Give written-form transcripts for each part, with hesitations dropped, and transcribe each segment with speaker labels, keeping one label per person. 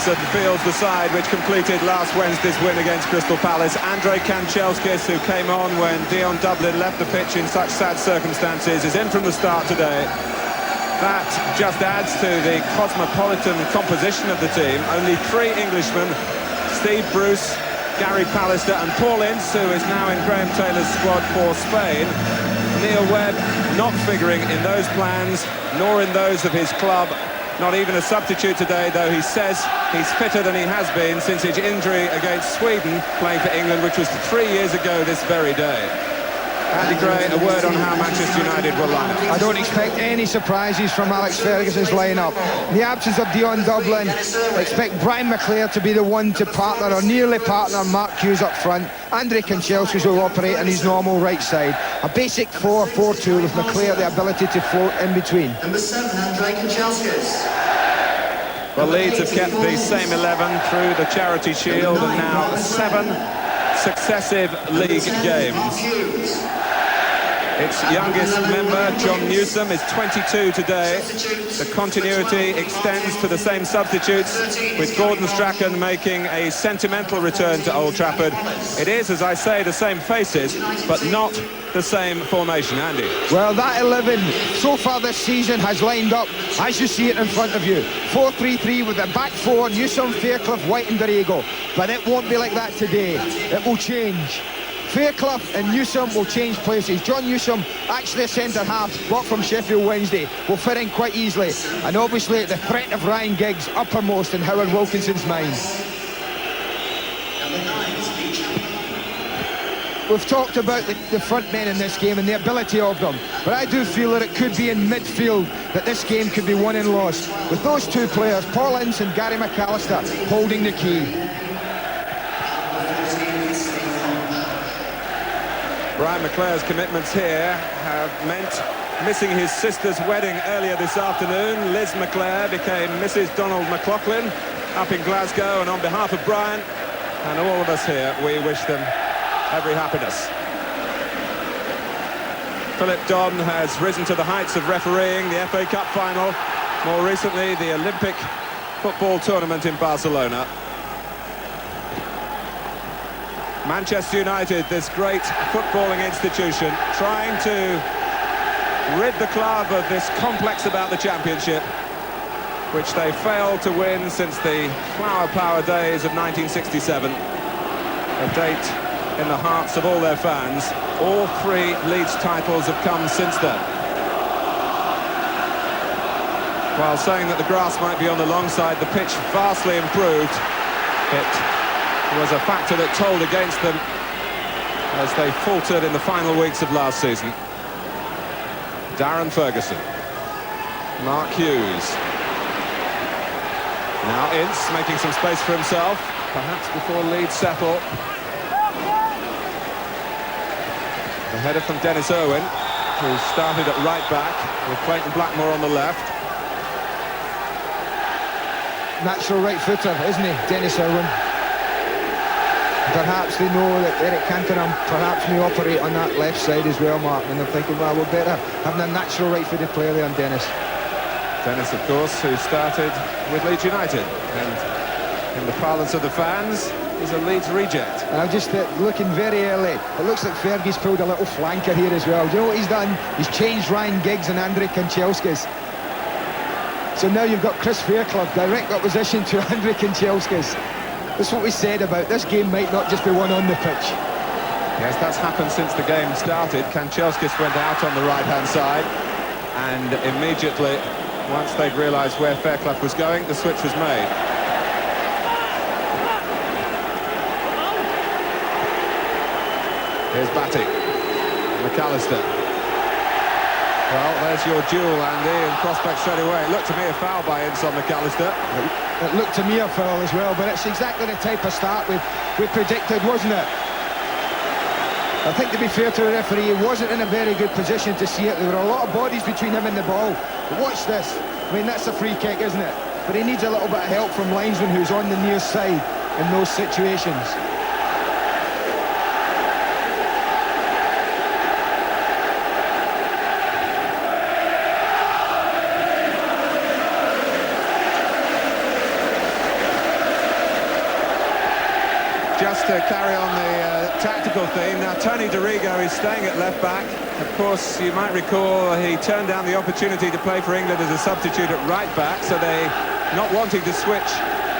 Speaker 1: Ferguson fields the side which completed last Wednesday's win against Crystal Palace. Andre Kanchelskis, who came on when Dion Dublin left the pitch in such sad circumstances, is in from the start today. That just adds to the cosmopolitan composition of the team. Only 3 Englishmen, Steve Bruce, Gary Pallister and Paul Ince, who is now in Graham Taylor's squad for Spain. Neil Webb not figuring in those plans, nor in those of his club. Not even a substitute today, though he says he's fitter than he has been since his injury against Sweden, playing for England, which was 3 years ago this very day. Andy Gray, a word on how Manchester United will line up.
Speaker 2: I don't expect any surprises from Alex Ferguson's lineup. In the absence of Dion Dublin, I expect Brian McClair to be the one to partner, or nearly partner, Mark Hughes up front. Andre Kanchelskis will operate on his normal right side. A basic 4-4-2 with McClair the ability to float in between.
Speaker 3: Number 7, Andre Kanchelskis.
Speaker 1: Well, Leeds have kept the same 11 through the Charity Shield and now 7 successive league games. Its youngest member, John Newsom, is 22 today. The continuity extends to the same substitutes, with Gordon Strachan making a sentimental return to Old Trafford. It is, as I say, the same faces, but not the same formation. Andy?
Speaker 2: Well, that 11 so far this season has lined up as you see it in front of you. 4-3-3 with the back 4, Newsom, Fairclough, White and Dorrego. But it won't be like that today. It will change. Fairclough and Newsom will change places. John Newsom, actually a centre-half, bought from Sheffield Wednesday, will fit in quite easily. And obviously the threat of Ryan Giggs uppermost in Howard Wilkinson's mind. We've talked about the front men in this game and the ability of them, but I do feel that it could be in midfield that this game could be won and lost, with those 2 players, Paul Ince and Gary McAllister, holding the key.
Speaker 1: Brian McClair's commitments here have meant missing his sister's wedding earlier this afternoon. Liz McClair became Mrs. Donald McLaughlin up in Glasgow, and on behalf of Brian and all of us here, we wish them every happiness. Philip Don has risen to the heights of refereeing the FA Cup final, more recently the Olympic football tournament in Barcelona. Manchester United, this great footballing institution, trying to rid the club of this complex about the championship, which they failed to win since the flower power days of 1967. A date in the hearts of all their fans. All 3 Leeds titles have come since then. While saying that the grass might be on the long side, the pitch vastly improved. It was a factor that told against them as they faltered in the final weeks of last season. Darren Ferguson, Mark Hughes. Now Ince making some space for himself, perhaps before Leeds settle. The header from Dennis Irwin, who started at right back with Clayton Blackmore on the left.
Speaker 2: Natural right footer, isn't he, Dennis Irwin? Perhaps they know that Eric Cantona perhaps may operate on that left side as well, Mark, and they're thinking, well, we're better having a natural right-footed player there on Dennis.
Speaker 1: Dennis, of course, who started with Leeds United, and in the parlance of the fans, is a Leeds reject.
Speaker 2: And I'm just looking very early. It looks like Fergie's pulled a little flanker here as well. Do you know what he's done? He's changed Ryan Giggs and Andre Kanchelskis. So now you've got Chris Fairclough, direct opposition to Andre Kanchelskis. That's what we said about this game might not just be won on the pitch.
Speaker 1: Yes, that's happened since the game started. Kanchelskis went out on the right-hand side, and immediately, once they'd realised where Fairclough was going, the switch was made. Here's Batty, McAllister. Well, there's your duel, Andy, and prospect straight away. It looked to me a foul by Ince on McAllister.
Speaker 2: It looked to me a foul as well, but it's exactly the type of start we predicted, wasn't it? I think, to be fair to the referee, he wasn't in a very good position to see it. There were a lot of bodies between him and the ball. But watch this. I mean, that's a free kick, isn't it? But he needs a little bit of help from linesman who's on the near side in those situations.
Speaker 1: just to carry on the tactical theme, now Tony Dorigo is staying at left-back. Of course, you might recall he turned down the opportunity to play for England as a substitute at right-back, so they, not wanting to switch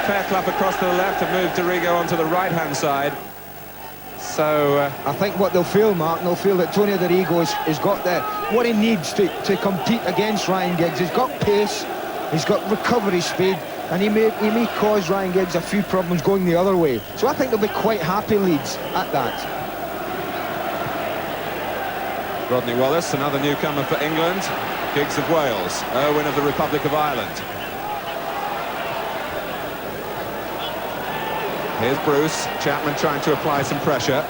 Speaker 1: Fairclough across to the left, have moved Dorigo onto the right-hand side. So
Speaker 2: I think what they'll feel, Mark, they'll feel that Tony Dorigo has got what he needs to compete against Ryan Giggs. He's got pace, he's got recovery speed, and he may cause Ryan Giggs a few problems going the other way. So I think they'll be quite happy, Leeds, at that.
Speaker 1: Rodney Wallace, another newcomer for England. Giggs of Wales, Owen of the Republic of Ireland. Here's Bruce, Chapman trying to apply some pressure.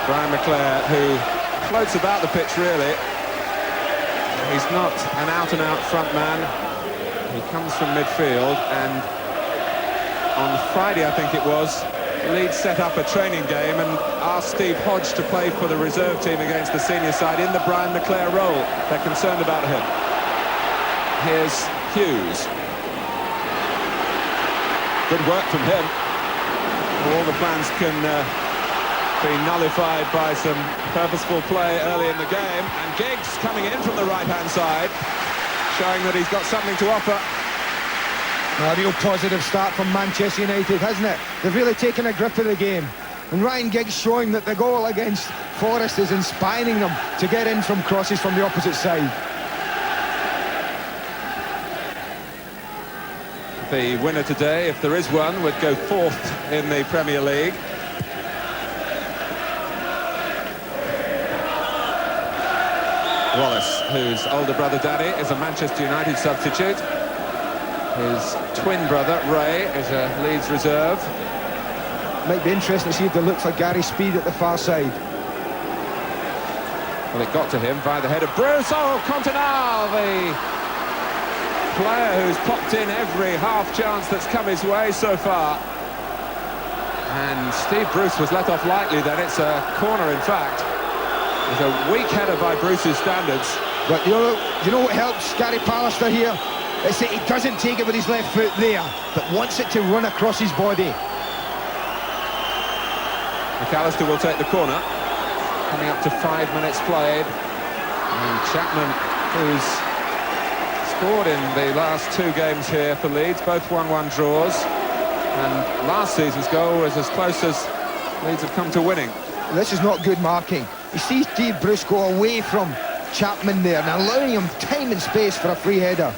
Speaker 1: Brian McClair, who floats about the pitch really. He's not an out-and-out front man. He comes from midfield, and on Friday, I think it was, Leeds set up a training game and asked Steve Hodge to play for the reserve team against the senior side in the Brian McClair role. They're concerned about him. Here's Hughes. Good work from him. All the plans can be nullified by some purposeful play early in the game. And Giggs coming in from the right-hand side, showing that he's got something to offer.
Speaker 2: A real positive start from Manchester United, hasn't it? They've really taken a grip of the game. And Ryan Giggs showing that the goal against Forest is inspiring them to get in from crosses from the opposite side.
Speaker 1: The winner today, if there is one, would go fourth in the Premier League. Wallace, whose older brother Danny is a Manchester United substitute. His twin brother Ray is a Leeds reserve.
Speaker 2: Might be interesting to see if they look for Gary Speed at the far side.
Speaker 1: Well, it got to him via the head of Bruce. Oh, Continal, the player who's popped in every half chance that's come his way so far. And Steve Bruce was let off lightly then. It's a corner, in fact. It's a weak header by Bruce's standards.
Speaker 2: But you know what helps Gary Pallister here? It's that he doesn't take it with his left foot there, but wants it to run across his body.
Speaker 1: McAllister will take the corner. Coming up to 5 minutes played. And Chapman, who's scored in the last two games here for Leeds, both 1-1 draws, and last season's goal was as close as Leeds have come to winning.
Speaker 2: This is not good marking. You see Steve Bruce go away from Chapman there and allowing him time and space for a free header.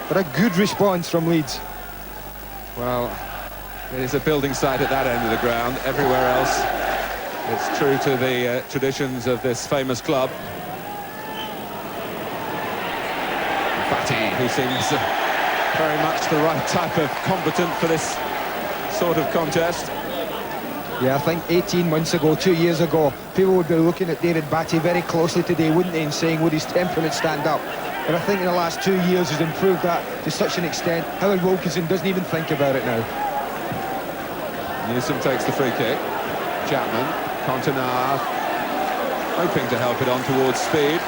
Speaker 2: But a good response from Leeds.
Speaker 1: Well, it is a building site at that end of the ground. Everywhere else, it's true to the traditions of this famous club. Who seems very much the right type of combatant for this sort of contest.
Speaker 2: Yeah, I think 18 months ago, 2 years ago, people would be looking at David Batty very closely today, wouldn't they, and saying, would his temperament stand up? But I think in the last 2 years he's improved that to such an extent. Howard Wilkinson doesn't even think about it now.
Speaker 1: Newsom takes the free kick. Chapman, Continar, hoping to help it on towards Speed.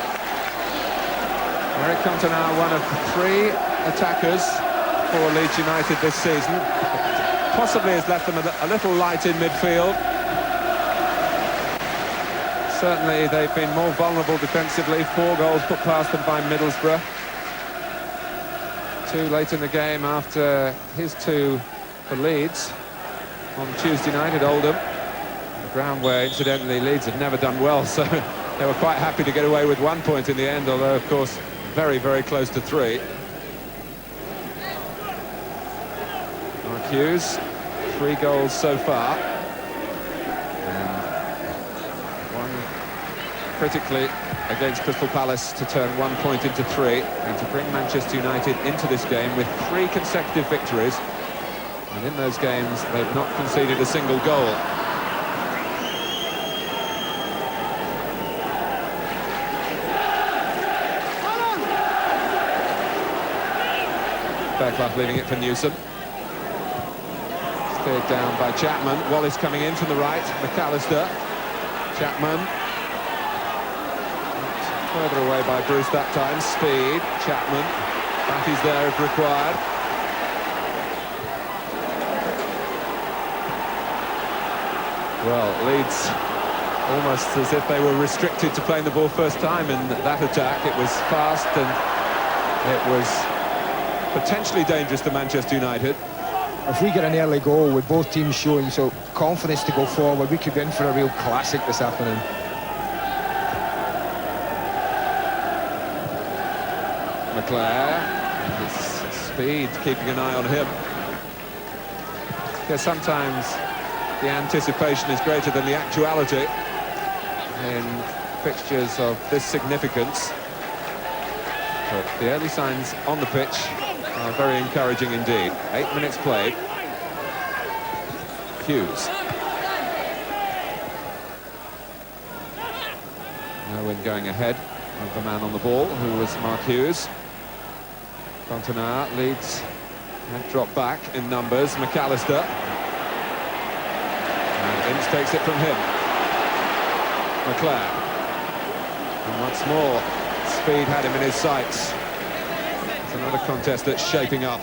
Speaker 1: Eric Continar, one of 3 attackers for Leeds United this season. Possibly has left them a little light in midfield. Certainly they've been more vulnerable defensively. 4 goals put past them by Middlesbrough. 2 late in the game after his 2 for Leeds on Tuesday night at Oldham. The ground where, incidentally, Leeds have never done well, so they were quite happy to get away with 1 point in the end, although, of course, very, very close to 3. Mark Hughes, 3 goals so far. And 1 critically against Crystal Palace to turn 1 point into 3 and to bring Manchester United into this game with 3 consecutive victories. And in those games, they've not conceded a single goal. Fairclough leaving it for Newsom. Steered down by Chapman. Wallace coming in from the right. McAllister. Chapman. Further away by Bruce that time. Speed. Chapman. Batty's there if required. Well, Leeds, almost as if they were restricted to playing the ball first time in that attack. It was fast and it was potentially dangerous to Manchester United.
Speaker 2: If we get an early goal with both teams showing so confidence to go forward, we could be in for a real classic this afternoon.
Speaker 1: McClare, his speed, keeping an eye on him. Because sometimes the anticipation is greater than the actuality in fixtures of this significance. But the early signs on the pitch are very encouraging indeed. 8 minutes played. Hughes. Owen going ahead of the man on the ball, who was Mark Hughes. Cantona. Leeds had dropped back in numbers. McAllister. And Ince takes it from him. McClare. And once more, speed had him in his sights. It's another contest that's shaping up.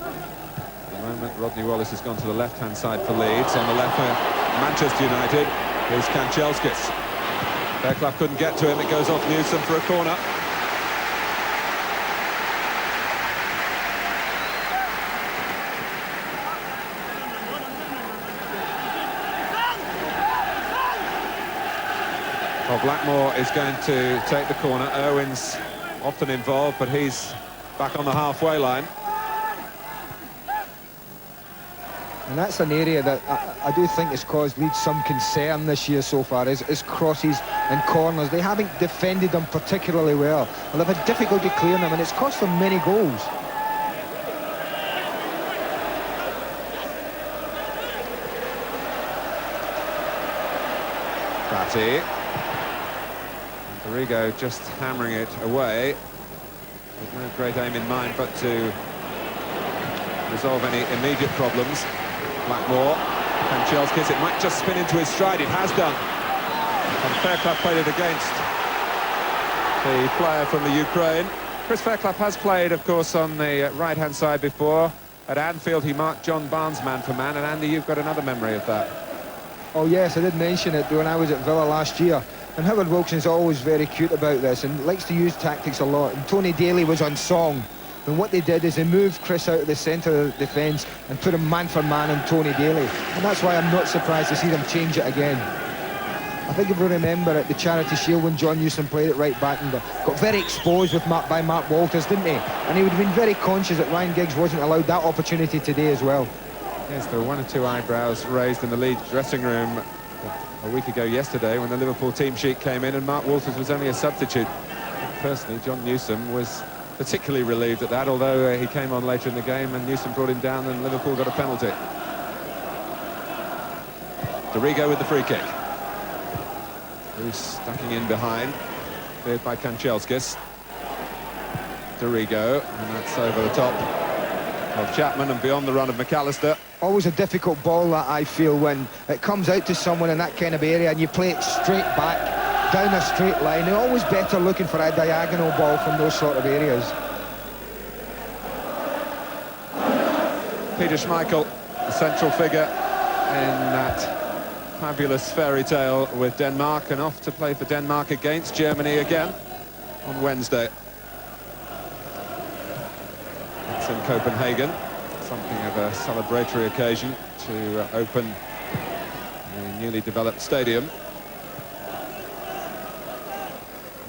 Speaker 1: At the moment, Rodney Wallace has gone to the left-hand side for Leeds. On the left for Manchester United, here's Kanchelskis. Fairclough couldn't get to him. It goes off Newsom for a corner. Well, Blackmore is going to take the corner. Irwin's often involved, but he's back on the halfway line.
Speaker 2: And that's an area that I do think has caused Leeds some concern this year so far, is crosses and corners. They haven't defended them particularly well, and they've had difficulty clearing them, and it's cost them many goals.
Speaker 1: Batty. Dorigo just hammering it away, with no great aim in mind, but to resolve any immediate problems. Blackmore, Kanchelskis, it might just spin into his stride. It has done. And Fairclough played it against the player from the Ukraine. Chris Fairclough has played, of course, on the right-hand side before. At Anfield, he marked John Barnes man for man, and Andy, you've got another memory of that.
Speaker 2: Oh yes, I did mention it when I was at Villa last year. And Howard Wilson's always very cute about this and likes to use tactics a lot. And Tony Daly was on song. And what they did is they moved Chris out of the centre of the defence and put him man for man on Tony Daly. And that's why I'm not surprised to see them change it again. I think if we remember at the Charity Shield when John Newsom played it right back and got very exposed with by Mark Walters, didn't he? And he would have been very conscious that Ryan Giggs wasn't allowed that opportunity today as well.
Speaker 1: Yes, there were one or two eyebrows raised in the Leeds dressing room a week ago yesterday when the Liverpool team sheet came in and Mark Walters was only a substitute. Personally, John Newsom was particularly relieved at that, although he came on later in the game and Newsom brought him down and Liverpool got a penalty. Dorigo with the free kick. Who's stacking in behind, cleared by Kanchelskis. Dorigo, and that's over the top of Chapman and beyond the run of McAllister.
Speaker 2: Always a difficult ball, that, I feel, when it comes out to someone in that kind of area and you play it straight back down a straight line. They're always better looking for a diagonal ball from those sort of areas.
Speaker 1: Peter Schmeichel, the central figure in that fabulous fairy tale with Denmark, and off to play for Denmark against Germany again on Wednesday. It's in Copenhagen, something of a celebratory occasion to open the newly developed stadium.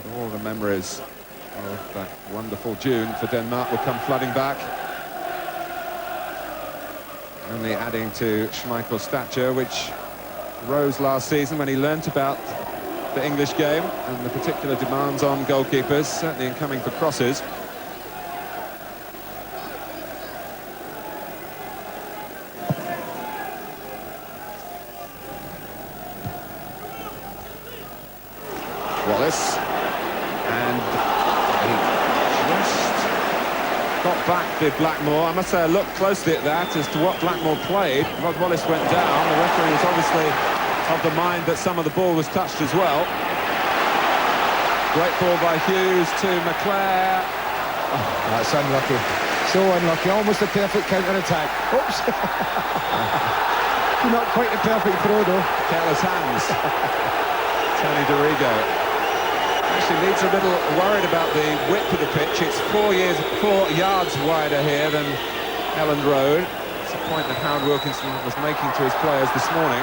Speaker 1: And all the memories of that wonderful June for Denmark will come flooding back, only adding to Schmeichel's stature, which rose last season when he learnt about the English game and the particular demands on goalkeepers, certainly in coming for crosses. Wallace, and he just got back, did Blackmore. I must say I looked closely at that as to what Blackmore played. Rod Wallace went down. The referee was obviously of the mind that some of the ball was touched as well. Great ball by Hughes to McClare.
Speaker 2: Oh, that's unlucky. So unlucky, almost a perfect counter-attack. Oops. Not quite a perfect throw though.
Speaker 1: Careless hands. Tony Dorigo. Actually, Leeds are a little worried about the width of the pitch. It's 4 yards wider here than Elland Road. It's a point that Howard Wilkinson was making to his players this morning.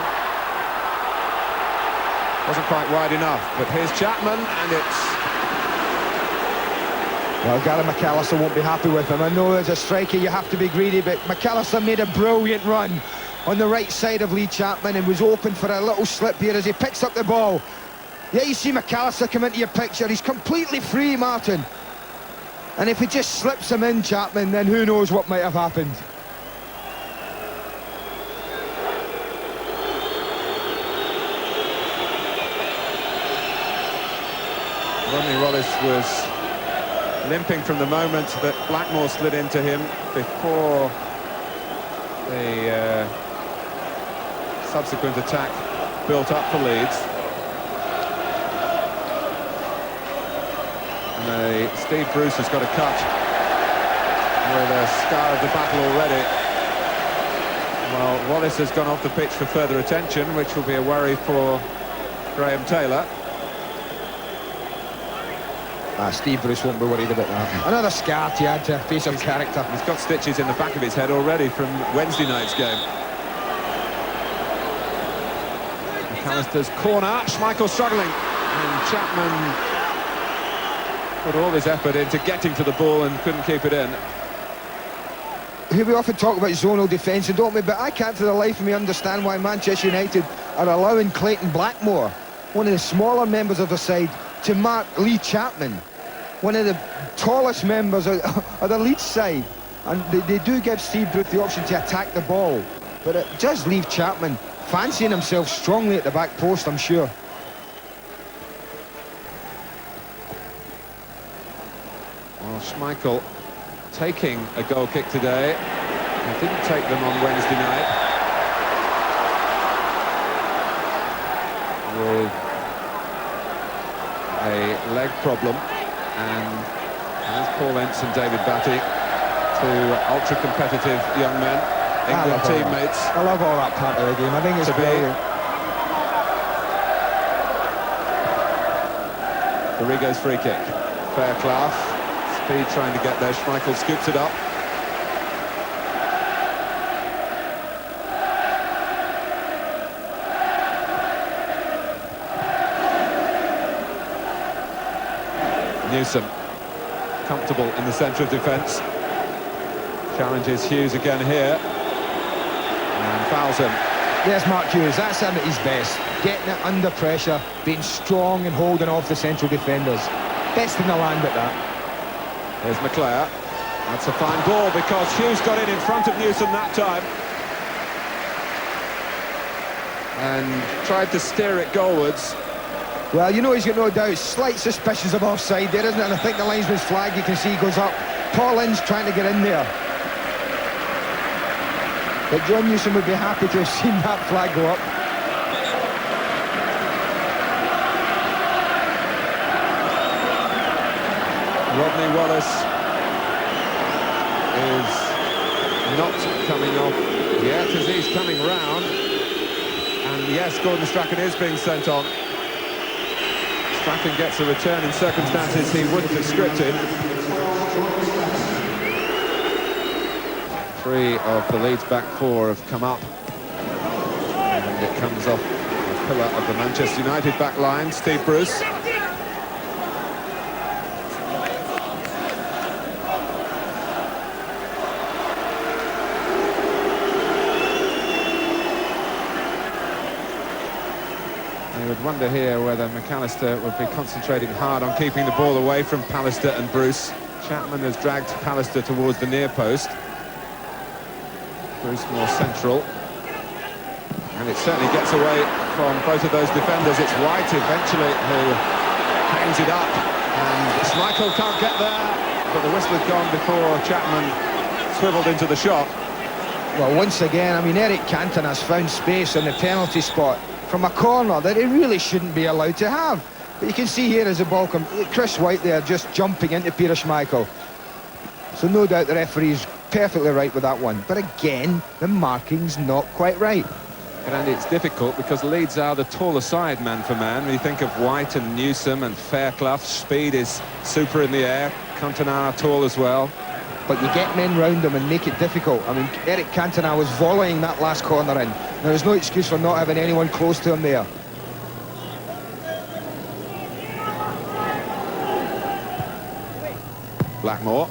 Speaker 1: Wasn't quite wide enough, but here's Chapman, and it's...
Speaker 2: Well, Gary McAllister won't be happy with him. I know as a striker you have to be greedy, but McAllister made a brilliant run on the right side of Lee Chapman and was open for a little slip here as he picks up the ball. Yeah, you see McAllister come into your picture. He's completely free, Martin. And if he just slips him in, Chapman, then who knows what might have happened.
Speaker 1: Rodney Wallace was limping from the moment that Blackmore slid into him before the subsequent attack built up for Leeds. And Steve Bruce has got a cut with a scar of the battle already. Well, Wallace has gone off the pitch for further attention, which will be a worry for Graham Taylor.
Speaker 2: Steve Bruce won't be worried about that. Another scar to add to a piece of character.
Speaker 1: He's got stitches in the back of his head already from Wednesday night's game. McAllister's corner, Schmeichel struggling, and Chapman put all his effort into getting to the ball and couldn't keep it in.
Speaker 2: Here we often talk about zonal defence, don't we? But I can't for the life of me understand why Manchester United are allowing Clayton Blackmore, one of the smaller members of the side, to mark Lee Chapman, one of the tallest members of the Leeds side. And they do give Steve Bruce the option to attack the ball, but it does leave Chapman fancying himself strongly at the back post, I'm sure.
Speaker 1: Well, Schmeichel taking a goal kick today. He didn't take them on Wednesday night. With a leg problem, and as Paul Ince and David Batty, two ultra-competitive young men, England teammates.
Speaker 2: I love all that part of the game. I think it's brilliant.
Speaker 1: Dorigo's free kick. Fairclough. Speed trying to get there. Schmeichel scoops it up. Newsom, comfortable in the centre of defence. Challenges Hughes again here. And fouls him.
Speaker 2: Yes, Mark Hughes, that's him at his best. Getting it under pressure, being strong and holding off the central defenders. Best in the land at that.
Speaker 1: Here's McClare. That's a fine ball because Hughes got in front of Newsom that time. And tried to steer it goalwards.
Speaker 2: Well, you know he's got no doubt. Slight suspicions of offside there, isn't it? And I think the linesman's flag, you can see, goes up. Paul Ince trying to get in there. But John Newsom would be happy to have seen that flag go up.
Speaker 1: Rodney Wallace is not coming off yet as he's coming round. And yes, Gordon Strachan is being sent on. Strachan gets a return in circumstances he wouldn't have scripted. Three of the Leeds back four have come up. And it comes off the pillar of the Manchester United back line, Steve Bruce. You would wonder here whether McAllister would be concentrating hard on keeping the ball away from Pallister and Bruce. Chapman has dragged Pallister towards the near post. Bruce more central. And it certainly gets away from both of those defenders. It's White eventually who hangs it up. And Schmeichel can't get there. But the whistle had gone before Chapman swiveled into the shot.
Speaker 2: Well, once again, I mean, Eric Cantona has found space on the penalty spot from a corner that he really shouldn't be allowed to have. But you can see here as the ball comes, Chris White there just jumping into Peter Schmeichel. So no doubt the referee's perfectly right with that one. But again, the marking's not quite right.
Speaker 1: And it's difficult because Leeds are the taller side man for man. When you think of White and Newsom and Fairclough, speed is super in the air. Cantona tall as well.
Speaker 2: But you get men round them and make it difficult. I mean, Eric Cantona was volleying that last corner in. There is no excuse for not having anyone close to him there.
Speaker 1: Blackmore.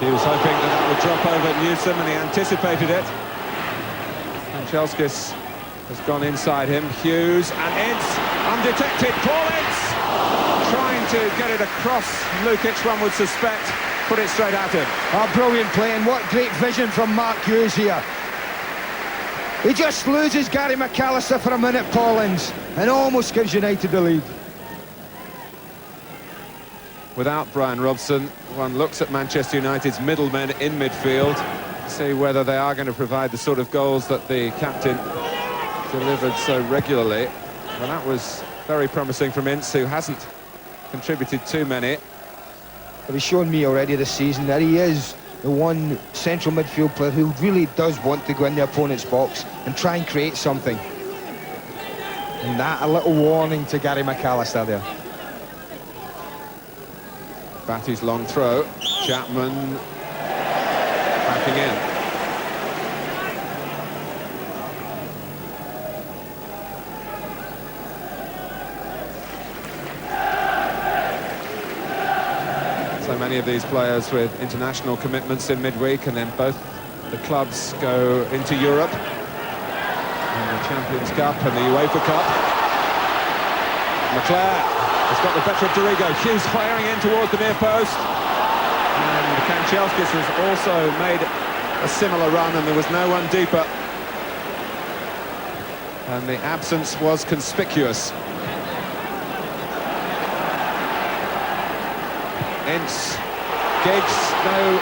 Speaker 1: He was hoping that would drop over Newsom, and he anticipated it. And Chelskis has gone inside him. Hughes and Ince, undetected. Paul Ince trying to get it across Lukic, one would suspect. Put it straight at him.
Speaker 2: Oh, brilliant play, and what great vision from Mark Hughes here. He just loses Gary McAllister for a minute, Paul Ince, and almost gives United the lead.
Speaker 1: Without Brian Robson, one looks at Manchester United's middlemen in midfield, see whether they are going to provide the sort of goals that the captain delivered so regularly. Well, that was very promising from Ince, who hasn't contributed too many.
Speaker 2: But he's shown me already this season that he is the one central midfield player who really does want to go in the opponent's box and try and create something. And that, a little warning to Gary McAllister there.
Speaker 1: Batty's long throw. Chapman backing in. So many of these players with international commitments in midweek, and then both the clubs go into Europe. And the Champions Cup and the UEFA Cup. McClare has got the better of Dorigo. Hughes firing in towards the near post. And Kanchelskis has also made a similar run, and there was no one deeper. And the absence was conspicuous. Ince, Giggs, no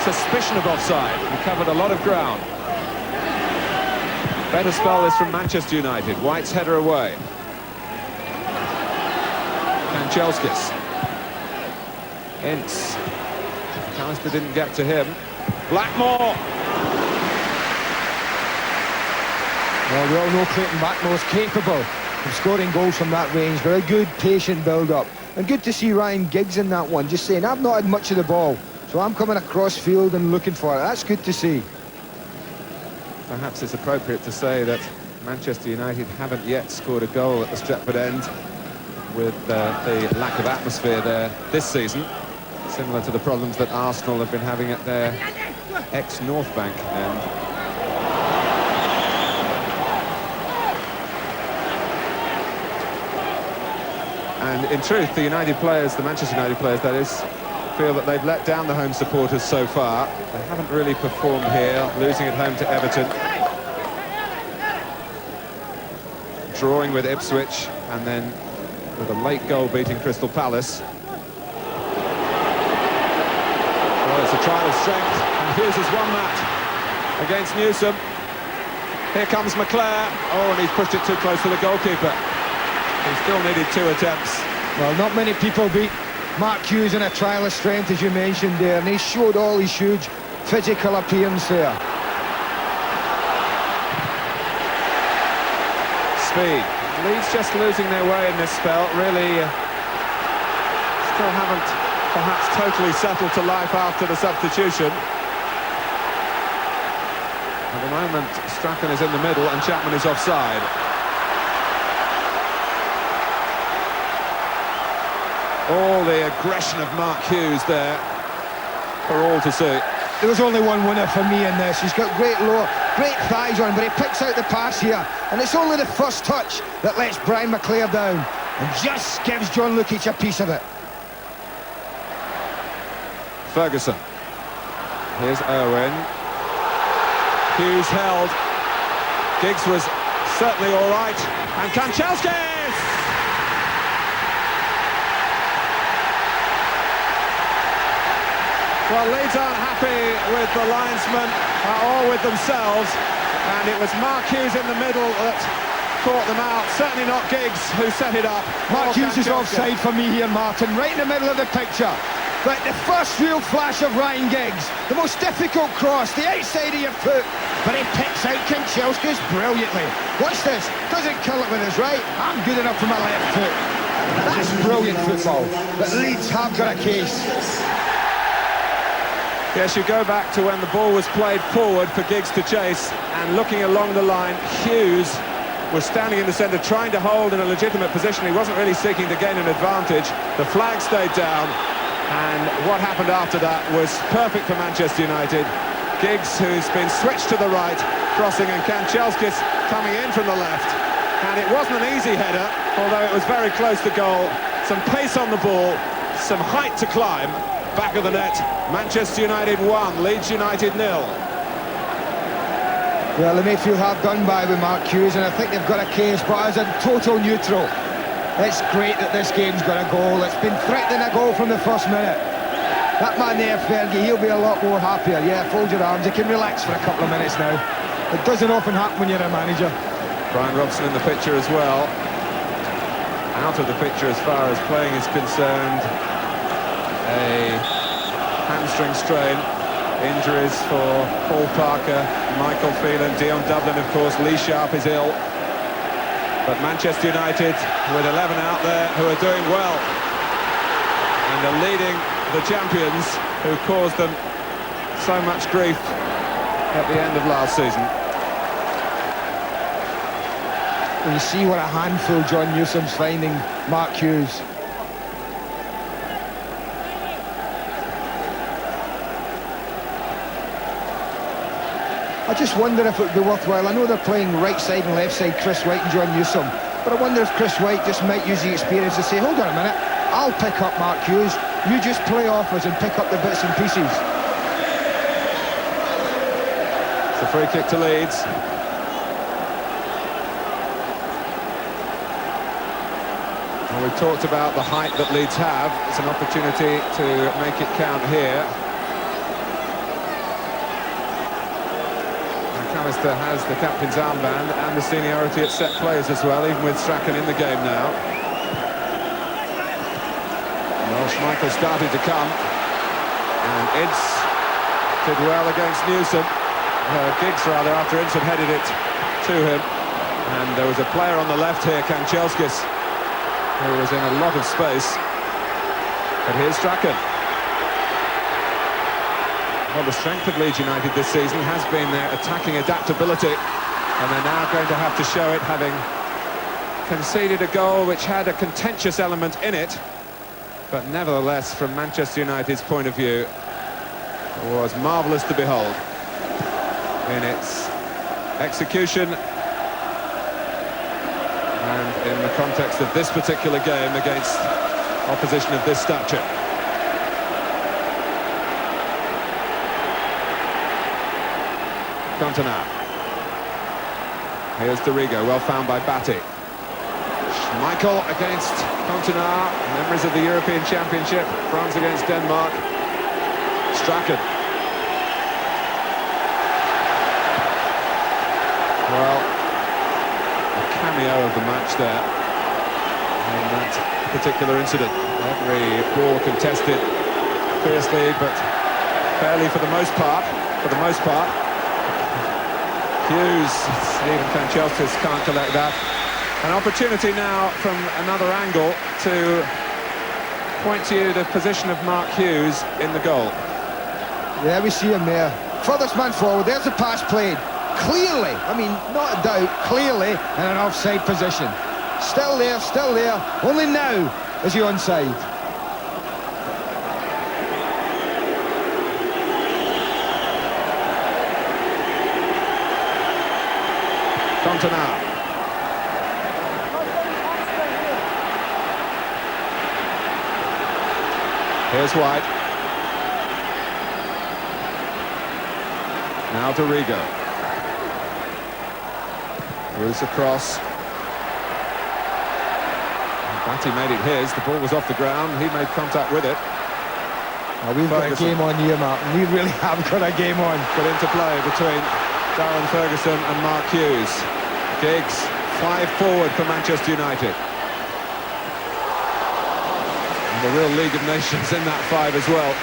Speaker 1: suspicion of offside. He covered a lot of ground. Better spell this from Manchester United. White's header away. Kanchelskis. Ince. McAllister didn't get to him. Blackmore.
Speaker 2: Well, we all know Clayton Blackmore's capable of scoring goals from that range. Very good, patient build-up. And good to see Ryan Giggs in that one, just saying, I've not had much of the ball, so I'm coming across field and looking for it. That's good to see.
Speaker 1: Perhaps it's appropriate to say that Manchester United haven't yet scored a goal at the Stretford end, with the lack of atmosphere there this season, similar to the problems that Arsenal have been having at their ex-North Bank end. And in truth, the United players, the Manchester United players that is, feel that they've let down the home supporters so far. They haven't really performed here, losing at home to Everton. Drawing with Ipswich, and then with a late goal beating Crystal Palace. Well, it's a trial of strength, and Hughes has won that against Newsom. Here comes McClare. Oh, and he's pushed it too close to the goalkeeper. He still needed 2 attempts.
Speaker 2: Well, not many people beat Mark Hughes in a trial of strength, as you mentioned there, and he showed all his huge physical appearance there.
Speaker 1: Speed. Leeds just losing their way in this spell, really still haven't perhaps totally settled to life after the substitution. At the moment, Strachan is in the middle and Chapman is offside. All the aggression of Mark Hughes there for all to see.
Speaker 2: There was only one winner for me in this. He's got great thighs on, but he picks out the pass here, and it's only the first touch that lets Brian McClare down and just gives John Lukic a piece of it.
Speaker 1: Ferguson. Here's Owen. Hughes held. Giggs was certainly all right, and Kanchelskis! Well, Leeds aren't happy with the linesman or with themselves, and it was Mark Hughes in the middle that caught them out. Certainly not Giggs, who set it up.
Speaker 2: Mark Hughes is offside for me here, Martin, right in the middle of the picture. But the first real flash of Ryan Giggs, the most difficult cross, the outside of your foot, but he picks out Kanchelskis brilliantly. Watch this, doesn't kill it with his right, I'm good enough for my left foot. That's brilliant football, but Leeds have got a case.
Speaker 1: Yes, you go back to when the ball was played forward for Giggs to chase, and looking along the line, Hughes was standing in the centre trying to hold in a legitimate position. He wasn't really seeking to gain an advantage. The flag stayed down, and what happened after that was perfect for Manchester United. Giggs, who's been switched to the right, crossing, and Kanchelskis coming in from the left. And it wasn't an easy header, although it was very close to goal. Some pace on the ball, some height to climb. Back of the net, Manchester United 1, Leeds United 0.
Speaker 2: Well, the Midfield have done by with Mark Hughes, and I think they've got a case, but as a total neutral, it's great that this game's got a goal. It's been threatening a goal from the first minute. That man there, Fergie, he'll be a lot more happier. Yeah, fold your arms, you can relax for a couple of minutes now. It doesn't often happen when you're a manager.
Speaker 1: Brian Robson in the picture as well. Out of the picture as far as playing is concerned. A hamstring strain. Injuries for Paul Parker, Michael Phelan, Dion Dublin, of course. Lee Sharp is ill. But Manchester United with 11 out there who are doing well and are leading the champions who caused them so much grief at the end of last season.
Speaker 2: And you see what a handful John Newsom's finding Mark Hughes. I just wonder if it would be worthwhile. I know they're playing right side and left side, Chris White and John Newsom, but I wonder if Chris White just might use the experience to say, hold on a minute, I'll pick up Mark Hughes, you just play off us and pick up the bits and pieces.
Speaker 1: It's a free kick to Leeds. Well, we've talked about the height that Leeds have. It's an opportunity to make it count here. McAllister has the captain's armband and the seniority at set plays as well, even with Strachan in the game now. Well, Schmeichel started to come, and Ince did well against Newsom. Giggs rather, after Ince had headed it to him. And there was a player on the left here, Kanchelskis, who was in a lot of space. But here's Strachan. Well, the strength of Leeds United this season has been their attacking adaptability, and they're now going to have to show it, having conceded a goal which had a contentious element in it, but nevertheless, from Manchester United's point of view, it was marvellous to behold in its execution and in the context of this particular game against opposition of this stature. Cantona. Here's Dorigo, well found by Batty. Schmeichel against Cantona, memories of the European Championship, France against Denmark. Strachan. Well, a cameo of the match there in that particular incident. Every ball contested fiercely, but fairly for the most part. Hughes, even Kanchelskis can't collect that. An opportunity now from another angle to point to you the position of Mark Hughes in the goal.
Speaker 2: Yeah, we see him there. Furthest man forward, there's the pass played. Clearly, I mean, not a doubt, clearly in an offside position. Still there, only now is he onside.
Speaker 1: Cantona. Here's White. Now Dorigo. Through the cross. Batty made it his. The ball was off the ground. He made contact with it.
Speaker 2: Well, we've got a game on here, Martin. We really have got a game on.
Speaker 1: Put into play between Darren Ferguson and Mark Hughes. Giggs, 5 forward for Manchester United. And the real League of Nations in that five as well.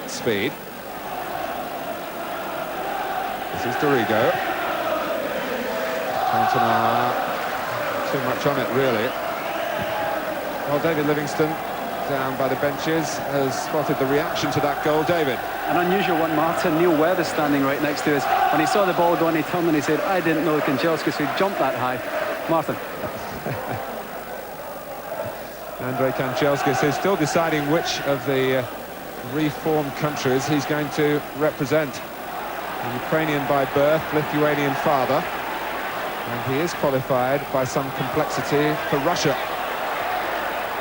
Speaker 1: Speed. This is Dorigo. Cantona, too much on it really. Well, David Livingston, down by the benches, has spotted the reaction to that goal. David.
Speaker 4: An unusual one, Martin. Neil Webb is standing right next to us. When he saw the ball going, he turned and he said, I didn't know Kanchelskis would jump that high. Martin.
Speaker 1: Andrei Kanchelskis is still deciding which of the reformed countries he's going to represent. A Ukrainian by birth, Lithuanian father, and he is qualified by some complexity for Russia.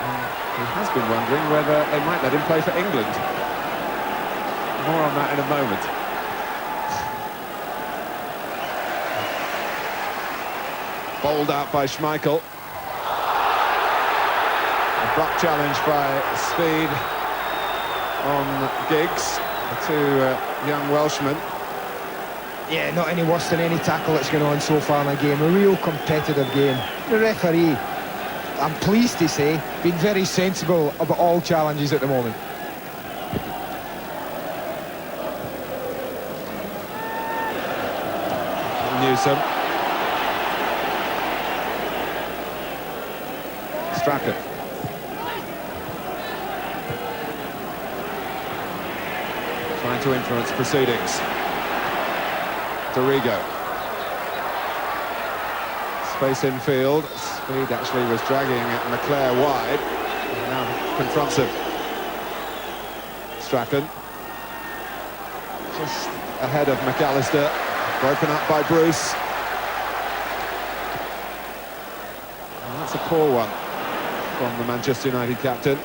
Speaker 1: And he has been wondering whether they might let him play for England. More on that in a moment. Bowled out by Schmeichel. Abrupt challenge by Speed on Giggs, the two young Welshmen.
Speaker 2: Yeah, not any worse than any tackle that's going on so far in the game. A real competitive game. The referee, I'm pleased to say, been very sensible about all challenges at the moment.
Speaker 1: Newsom. Strachan. Trying to influence proceedings. Dorigo. Space infield. Speed actually was dragging McClare wide. And now confronts him. Strachan. Just ahead of McAllister. Broken up by Bruce. And that's a poor one from the Manchester United captain.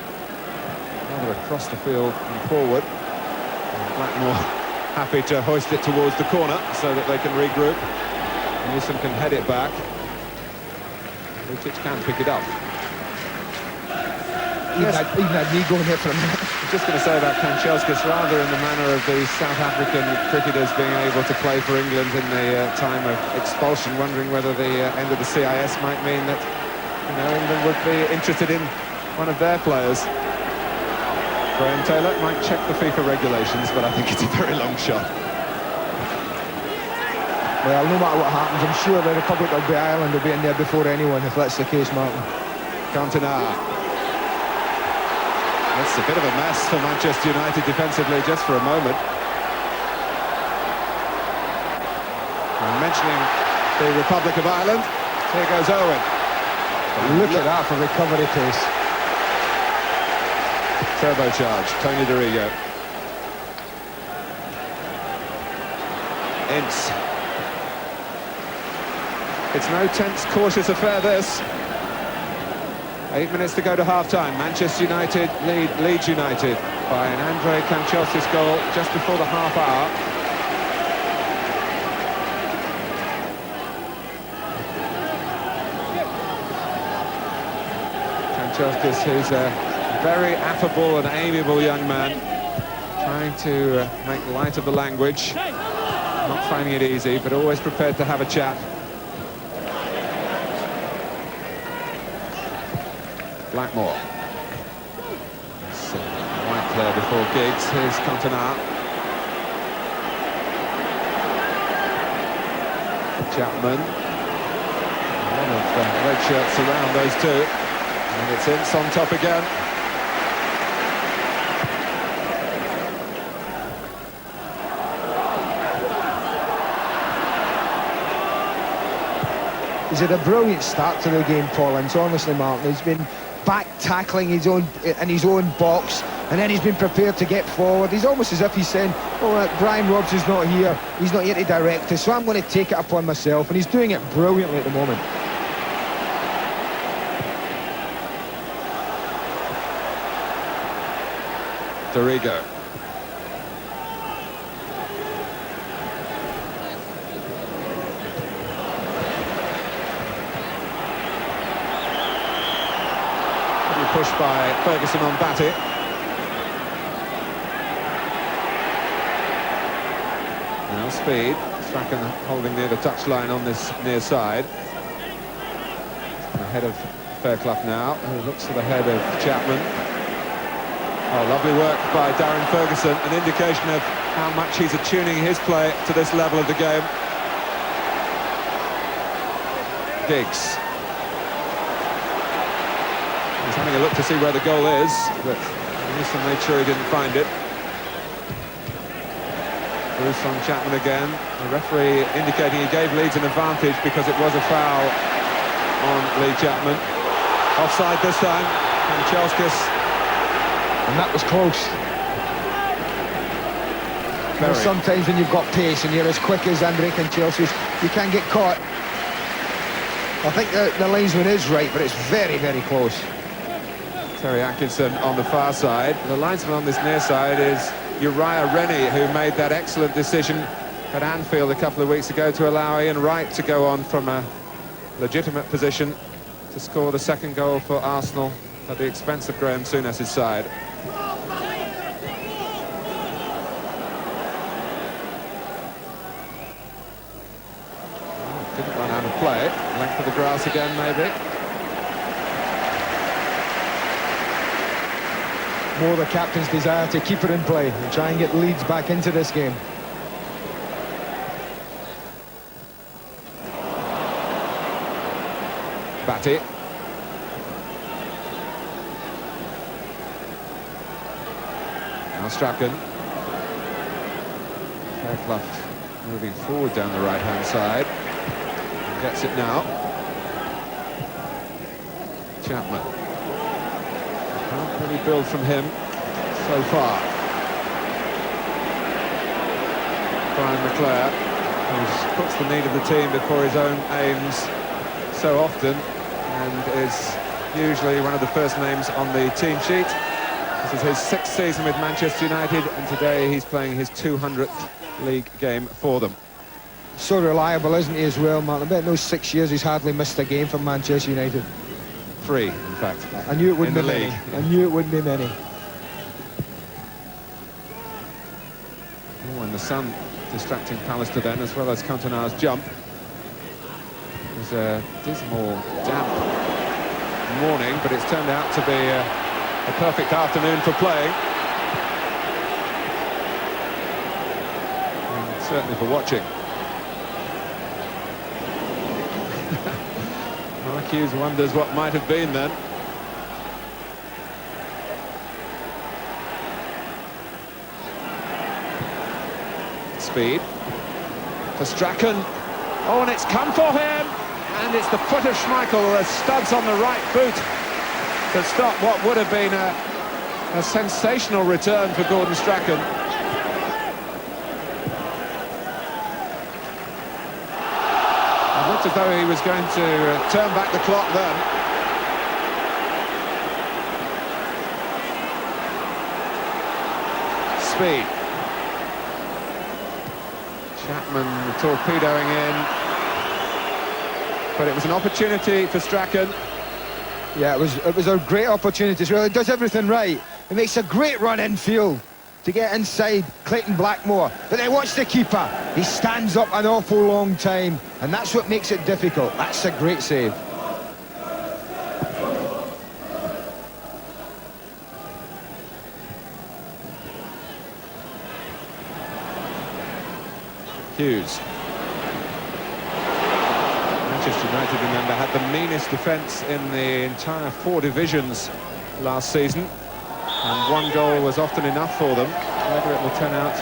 Speaker 1: Rather across the field and forward. And Blackmore happy to hoist it towards the corner so that they can regroup. Newsom can head it back. Lucic can pick it up.
Speaker 2: Even had me going here for a minute.
Speaker 1: I'm just going to say about Kanchelskis, rather in the manner of the South African cricketers being able to play for England in the time of expulsion, wondering whether the end of the CIS might mean that, you know, England would be interested in one of their players. Graham Taylor might check the FIFA regulations, but I think it's a very long shot.
Speaker 2: Well, no matter what happens, I'm sure the Republic of Ireland will be in there before anyone, if that's the case, Martin.
Speaker 1: Cantona. That's a bit of a mess for Manchester United defensively, just for a moment. And mentioning the Republic of Ireland, here goes Owen.
Speaker 2: Look at that for recovery pace.
Speaker 1: Turbocharge, Tony Dorigo. Ince. It's no tense, cautious affair, this. 8 minutes to go to half-time. Manchester United lead Leeds United by an Andrei Kanchelskis goal just before the half hour. Kanchelskis, who's a very affable and amiable young man, trying to make light of the language, not finding it easy, but always prepared to have a chat. Blackmore. Right there before Giggs. Here's Cantona. Chapman. A lot of red shirts around those two. And it's Ince on top again.
Speaker 2: He's had a brilliant start to the game, Paul Ince, honestly, Martin. He's been back tackling his own in his own box, and then he's been prepared to get forward. He's almost as if he's saying, oh, Brian Robs is not here, he's not here to direct us, so I'm going to take it upon myself, and he's doing it brilliantly at the moment.
Speaker 1: Dorigo. push by Ferguson on Batty. Now Speed. Strachan holding near the touchline on this near side. Ahead of Fairclough now, who looks for the head of Chapman. Oh, lovely work by Darren Ferguson, an indication of how much he's attuning his play to this level of the game. Giggs. He's having a look to see where the goal is, but Newsom made sure he didn't find it. Bruce on Chapman again. The referee indicating he gave Leeds an advantage because it was a foul on Lee Chapman. Offside this time, and Chelskis.
Speaker 2: And that was close. You know, sometimes when you've got pace and you're as quick as Andrei Kanchelskis, you can get caught. I think the linesman is right, but it's very, very close.
Speaker 1: Terry Atkinson on the far side. The linesman on this near side is Uriah Rennie, who made that excellent decision at Anfield a couple of weeks ago to allow Ian Wright to go on from a legitimate position to score the second goal for Arsenal at the expense of Graham Souness's side. Didn't run out of play. Length of the grass again, maybe.
Speaker 2: More the captain's desire to keep it in play and try and get Leeds back into this game.
Speaker 1: Batty. Now Strachan. Fairclough moving forward down the right-hand side. Gets it now. Chapman. Can't really build from him so far. Brian McClare, who puts the need of the team before his own aims so often, and is usually one of the first names on the team sheet. This is his 6th season with Manchester United, and today he's playing his 200th league game for them.
Speaker 2: So reliable, isn't he, as well, Martin? I bet in those 6 years he's hardly missed a game for Manchester United.
Speaker 1: 3, in fact.
Speaker 2: I knew it wouldn't
Speaker 1: in
Speaker 2: be
Speaker 1: the
Speaker 2: many.
Speaker 1: league.
Speaker 2: I knew it wouldn't be many.
Speaker 1: Oh, and the sun distracting Pallister then, as well as Cantona's jump. It was a dismal, damp morning, but it's turned out to be a perfect afternoon for playing. And certainly for watching. Mark Hughes wonders what might have been then. Speed for Strachan. Oh, and it's come for him, and it's the foot of Schmeichel, the studs on the right boot, to stop what would have been a sensational return for Gordon Strachan. It looked as though he was going to turn back the clock then. Speed. Chapman torpedoing in, but it was an opportunity for Strachan.
Speaker 2: Yeah, it was a great opportunity as well. It does everything right. It makes a great run infield to get inside Clayton Blackmore. But then watch the keeper. He stands up an awful long time, and that's what makes it difficult. That's a great save.
Speaker 1: Hughes. Manchester United, remember, had the meanest defence in the entire 4 divisions last season, and 1 goal was often enough for them. Whether it will turn out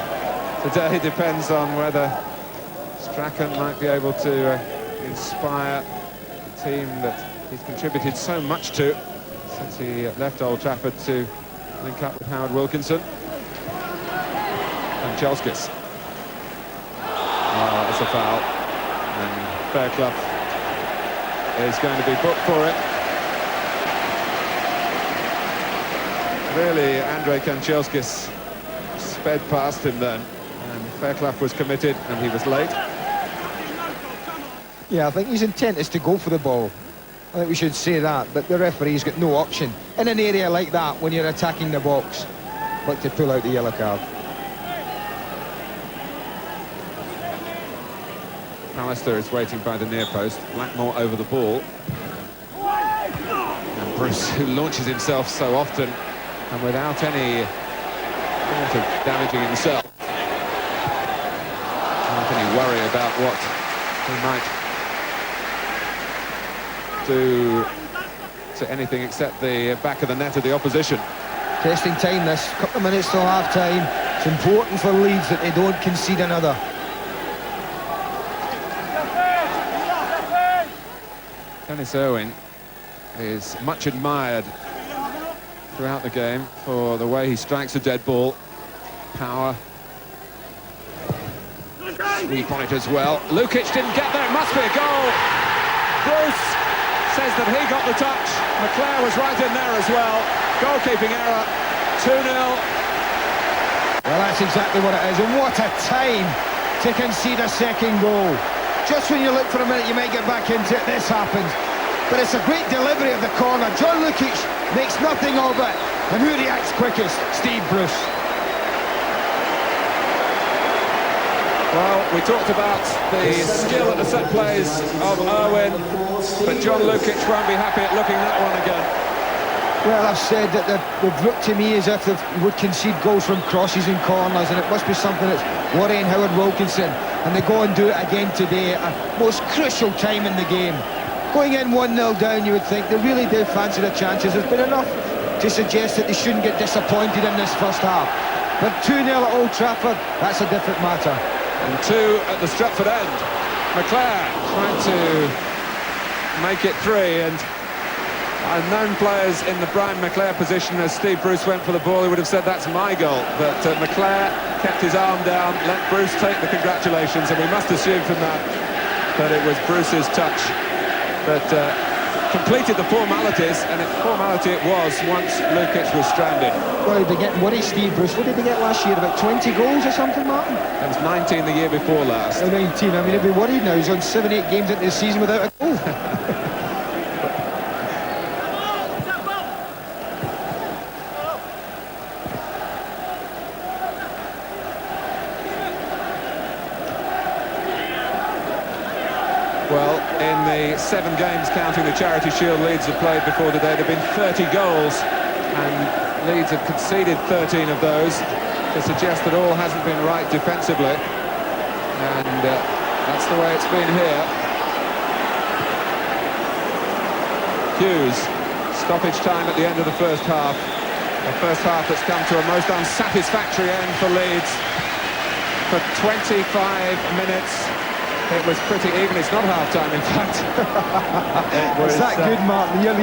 Speaker 1: today depends on whether Strachan might be able to inspire a team that he's contributed so much to since he left Old Trafford to link up with Howard Wilkinson. And Chelskis. Oh, it's a foul, and Fairclough is going to be booked for it. Really, Andrei Kanchelskis sped past him then, and Fairclough was committed, and he was late.
Speaker 2: Yeah, I think his intent is to go for the ball. I think we should say that, but the referee's got no option. in an area like that when you're attacking the box. Look to pull out the yellow card.
Speaker 1: Alistair is waiting by the near post. Blackmore over the ball. And Bruce, who launches himself so often and without any thought of damaging himself. Not any worry about what he might do to anything except the back of the net of the opposition.
Speaker 2: Testing time this, couple of minutes till half-time. It's important for Leeds that they don't concede another.
Speaker 1: Dennis Irwin is much admired throughout the game for the way he strikes a dead ball. Power. Sweep on it as well. Lukic didn't get there, it must be a goal. Bruce says that he got the touch. McClare was right in there as well. Goalkeeping error, 2-0.
Speaker 2: Well, that's exactly what it is, and what a time to concede a second goal. Just when you look for a minute you might get back into it, this happens. But it's a great delivery of the corner. John Lukic makes nothing of it. And who reacts quickest? Steve Bruce.
Speaker 1: Well, we talked about the skill at the set plays of Irwin, but John Lukic won't be happy at looking at that one again.
Speaker 2: Well, I've said that they've looked to me as if they would concede goals from crosses and corners, and it must be something that's worrying Howard Wilkinson. And they go and do it again today at a most crucial time in the game. Going in 1-0 down, you would think they really do fancy the chances. There's been enough to suggest that they shouldn't get disappointed in this first half. But 2-0 at Old Trafford, that's a different matter.
Speaker 1: And 2 at the Stretford end. McClare trying to make it 3, and I've known players in the Brian McClare position. As Steve Bruce went for the ball, he would have said that's my goal, but McClare kept his arm down, let Bruce take the congratulations, and we must assume from that it was Bruce's touch that completed the formalities, and formality it was once Lukic was stranded.
Speaker 2: Well, he'd be getting worried, Steve Bruce. What did he get last year, about 20 goals or something, Martin?
Speaker 1: It was 19 the year before last.
Speaker 2: 19, I mean, he'd be worried now. He's on 7-8 games into the season without a goal.
Speaker 1: Well, in the 7 games counting the Charity Shield Leeds have played before today, there have been 30 goals, and Leeds have conceded 13 of those, to suggest that all hasn't been right defensively, and that's the way it's been here. Hughes, stoppage time at the end of the first half. A first half that's come to a most unsatisfactory end for Leeds. For 25 minutes. It was pretty even. It's not half-time, in fact.
Speaker 2: Is that good, Martin? You're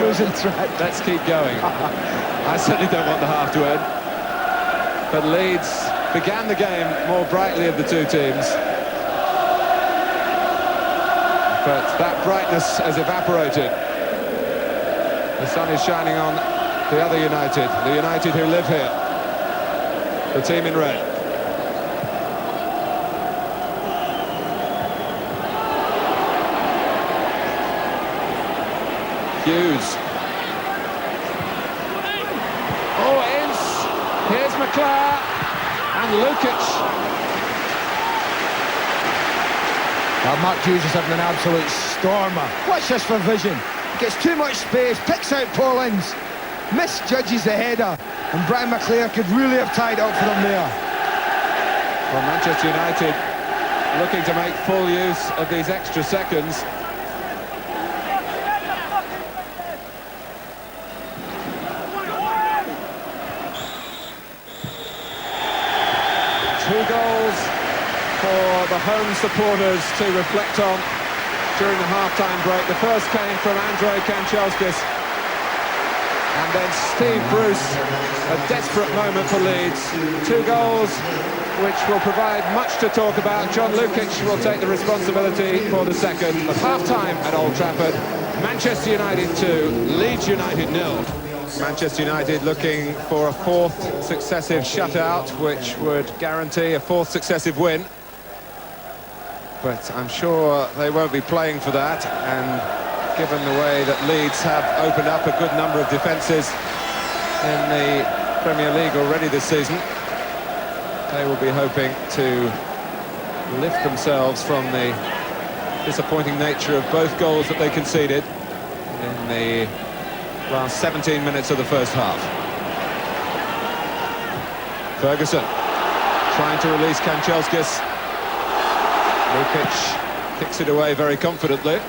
Speaker 2: losing track.
Speaker 1: Let's keep going. I certainly don't want the half to end. But Leeds began the game more brightly of the two teams. But that brightness has evaporated. The sun is shining on the other United, the United who live here. The team in red. Hughes. Oh, Ince. Here's McClare and Lukic.
Speaker 2: Well, Mark Hughes is having an absolute stormer. Watch this for vision. Gets too much space, picks out Paul Ince, misjudges the header, and Brian McClare could really have tied up for them there.
Speaker 1: Well, Manchester United looking to make full use of these extra seconds. Two goals for the home supporters to reflect on during the half-time break. The first came from Andrei Kanchelskis, and then Steve Bruce, a desperate moment for Leeds. 2 goals which will provide much to talk about. John Lukic will take the responsibility for the second. At half-time at Old Trafford, Manchester United 2, Leeds United 0. Manchester United looking for a 4th successive shutout, which would guarantee a 4th successive win. But I'm sure they won't be playing for that, and given the way that Leeds have opened up a good number of defences in the Premier League already this season. They will be hoping to lift themselves from the disappointing nature of both goals that they conceded in the last 17 minutes of the first half. Ferguson trying to release Kanchelskis. Lukic kicks it away very confidently.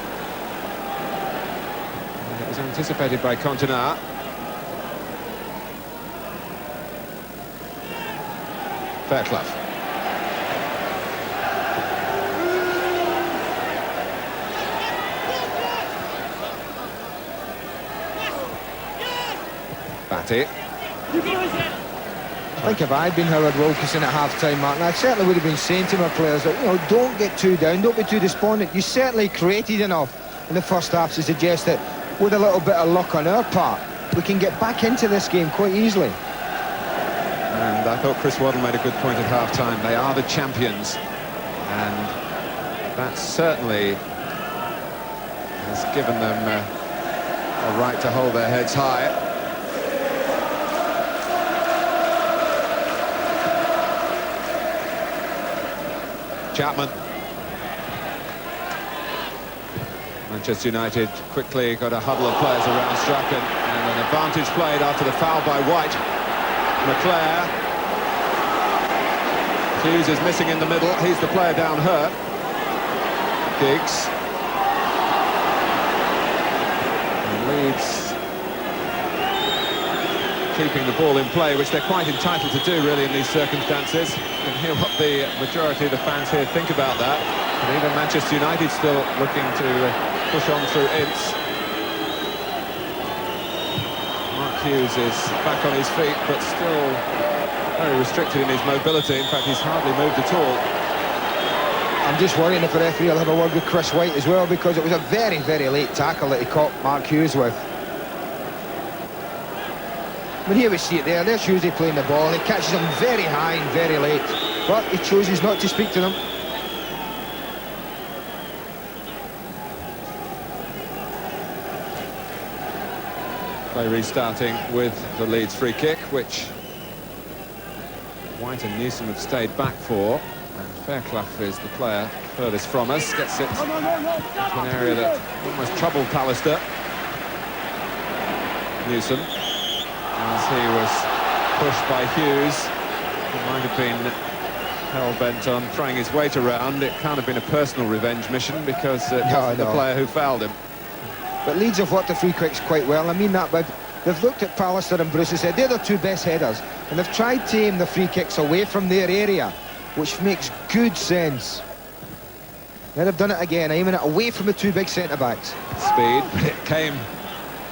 Speaker 1: And it was anticipated by Cantona. Fairclough. Batty.
Speaker 2: I think if I'd been Howard Wilkinson at half-time, Martin, I certainly would have been saying to my players that, you know, don't get too down, don't be too despondent. You certainly created enough in the first half to suggest that with a little bit of luck on our part, we can get back into this game quite easily.
Speaker 1: And I thought Chris Waddle made a good point at half-time. They are the champions, and that certainly has given them a right to hold their heads high. Chapman. Manchester United quickly got a huddle of players around Strachan, and an advantage played after the foul by White. McClare. Hughes is missing in the middle. He's the player down hurt. Giggs. And Leeds keeping the ball in play, which they're quite entitled to do, really, in these circumstances. You can hear what the majority of the fans here think about that. And even Manchester United still looking to push on through Ince. Mark Hughes is back on his feet, but still very restricted in his mobility. In fact, he's hardly moved at all.
Speaker 2: I'm just worrying if the referee will have a word with Chris White as well, because it was a very, very late tackle that he caught Mark Hughes with. But here we see it there, there's Hughes playing the ball, and he catches him very high and very late. But he chooses not to speak to them.
Speaker 1: Play restarting with the Leeds free kick, which White and Newsom have stayed back for. And Fairclough is the player furthest from us, gets it into an area that almost troubled Pallister. Newsom, as he was pushed by Hughes, he might have been hell-bent on throwing his weight around. It can't have been a personal revenge mission, because it wasn't the player who fouled him.
Speaker 2: But Leeds have worked the free kicks quite well. I mean that, but they've looked at Pallister and Bruce and said they're the two best headers, and they've tried to aim the free kicks away from their area, which makes good sense. Now they've done it again, aiming it away from the two big centre-backs.
Speaker 1: Speed, but it came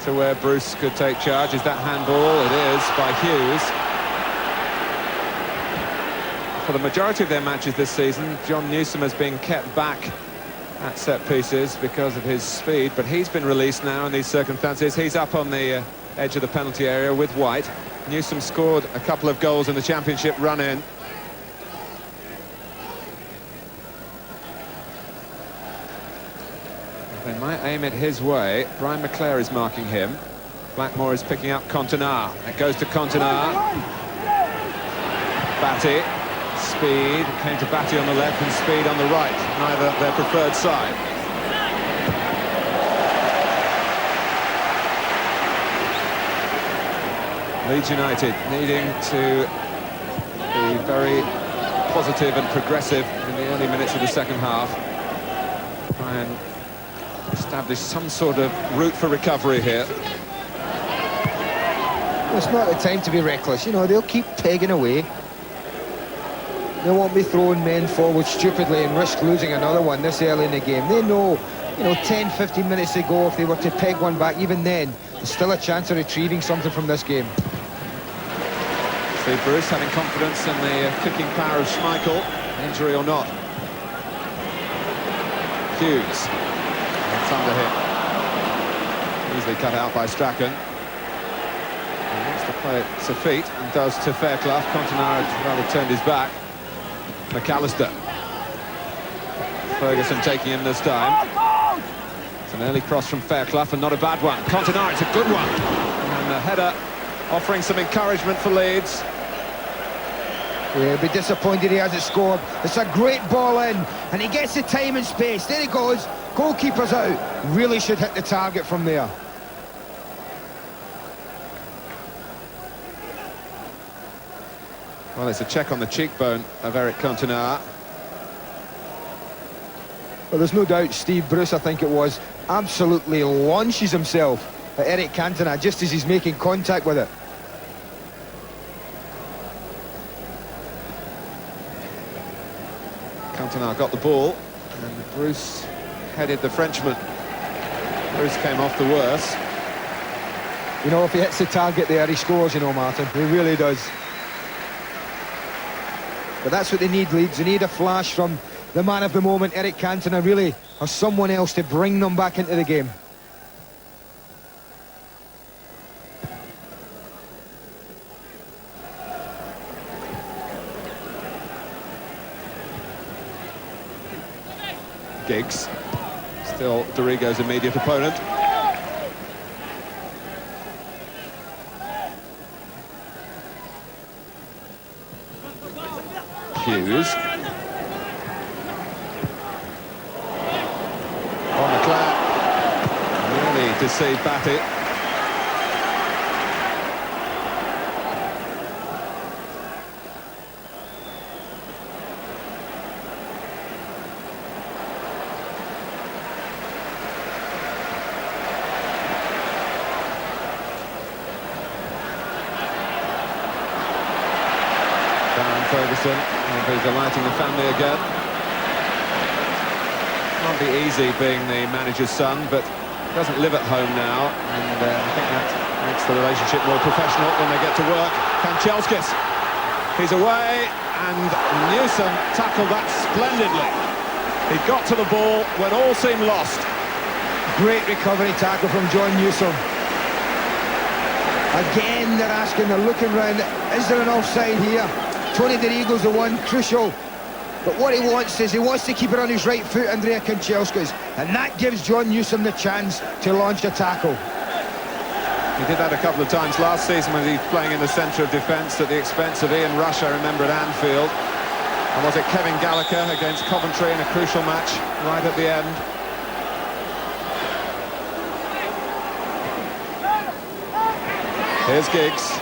Speaker 1: to where Bruce could take charge. Is that handball? It is, by Hughes. For the majority of their matches this season, John Newsom has been kept back at set pieces because of his speed, but he's been released now in these circumstances. He's up on the edge of the penalty area with White. Newsom scored a couple of goals in the Championship run-in. They might aim it his way. Brian McClare is marking him. Blackmore is picking up Cantona. It goes to Cantona. Batty. Speed. Came to Batty on the left and Speed on the right. Neither their preferred side. Leeds United needing to be very positive and progressive in the early minutes of the second half. Try and establish some sort of route for recovery here.
Speaker 2: It's not the time to be reckless, you know, they'll keep pegging away. They won't be throwing men forward stupidly and risk losing another one this early in the game. They know, you know, 10, 15 minutes to go, if they were to peg one back, even then, there's still a chance of retrieving something from this game.
Speaker 1: Steve Bruce having confidence in the kicking power of Schmeichel, injury or not. Hughes. It's under him. Easily cut out by Strachan. He wants to play it to feet and does to Fairclough. Cantona had rather turned his back. McAllister. Ferguson taking him this time. An early cross from Fairclough, and not a bad one. Cantona, it's a good one. And the header offering some encouragement for Leeds.
Speaker 2: Yeah, he'll be disappointed he hasn't scored. It's a great ball in, and he gets the time and space. There he goes. Goalkeeper's out. Really should hit the target from there.
Speaker 1: Well, it's a check on the cheekbone of Eric Cantona.
Speaker 2: Well, there's no doubt Steve Bruce, I think it was, absolutely launches himself at Eric Cantona just as he's making contact with it.
Speaker 1: Cantona got the ball, and Bruce headed the Frenchman. Bruce came off the worse.
Speaker 2: You know, if he hits the target there, he scores, you know, Martin. He really does. But that's what they need, Leeds. They need a flash from the man of the moment, Eric Cantona, really, or someone else to bring them back into the game.
Speaker 1: Giggs, still Dorigo's immediate opponent. Hughes. On the cloud. Really deceived Batty. Ferguson, he's delighting the family again. Can't be easy being the manager's son, but he doesn't live at home now, and I think that makes the relationship more professional when they get to work. Kanchelskis, he's away, and Newsom tackled that splendidly. He got to the ball when all seemed lost.
Speaker 2: Great recovery tackle from John Newsom. Again, they're asking, they're looking round, is there an offside here? Tony Dorigo's the one, crucial. But what he wants is, he wants to keep it on his right foot, Andrea Kanchelskis, and that gives John Newsom the chance to launch a tackle.
Speaker 1: He did that a couple of times last season when he was playing in the centre of defence at the expense of Ian Rush, I remember, at Anfield. And was it Kevin Gallagher against Coventry in a crucial match right at the end? Here's Giggs.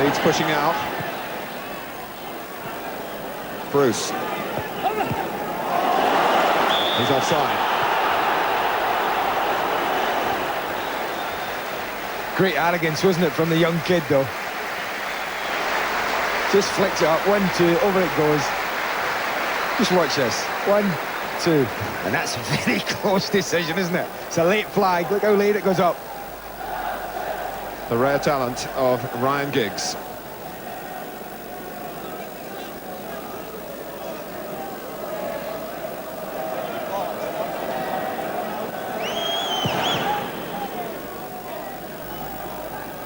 Speaker 1: Leeds pushing out. Bruce. He's offside.
Speaker 2: Great arrogance, wasn't it, from the young kid, though? Just flicks it up, 1-2, over it goes. Just watch this, 1-2. And that's a very close decision, isn't it? It's a late flag, look how late it goes up.
Speaker 1: The rare talent of Ryan Giggs.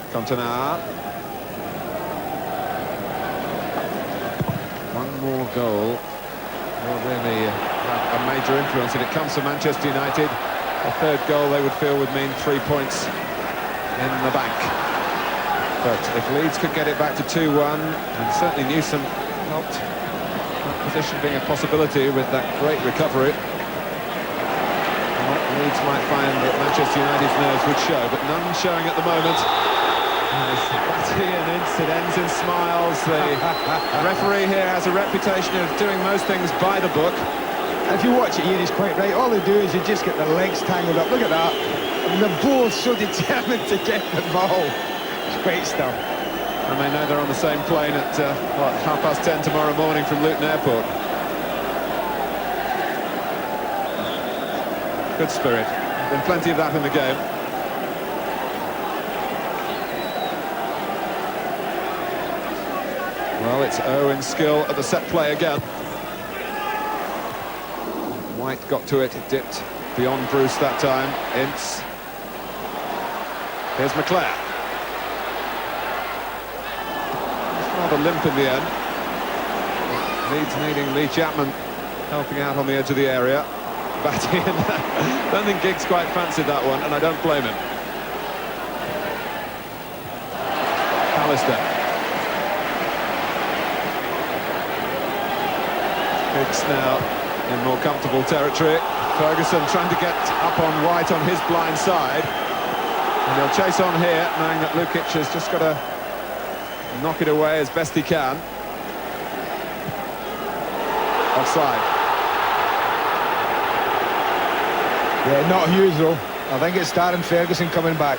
Speaker 1: Cantona. One more goal will really have a major influence, and it comes to Manchester United. A third goal, they would feel, would mean 3 points in the bank. But if Leeds could get it back to 2-1, and certainly Newsom helped that position being a possibility with that great recovery. Well, Leeds might find that Manchester United's nerves would show, but none showing at the moment. It ends in smiles. The referee here has a reputation of doing most things by the book.
Speaker 2: If you watch it here, he's quite right. All they do is you just get the legs tangled up. Look at that. And they're both so determined to get the ball. It's great stuff.
Speaker 1: And they know they're on the same plane at, 10:30 tomorrow morning from Luton Airport. Good spirit. Been plenty of that in the game. Well, it's Owen's skill at the set play again. White got to it, dipped beyond Bruce that time. Ince. Here's McClare. It's rather limp in the end. Leeds needing Lee Chapman helping out on the edge of the area. Batty, and I don't think Giggs quite fancied that one, and I don't blame him. Alistair. Giggs now in more comfortable territory. Ferguson trying to get up on White on his blind side. And he'll chase on here, knowing that Lukic has just got to knock it away as best he can. Offside.
Speaker 2: Yeah, not huge though. I think it's Darren Ferguson coming back.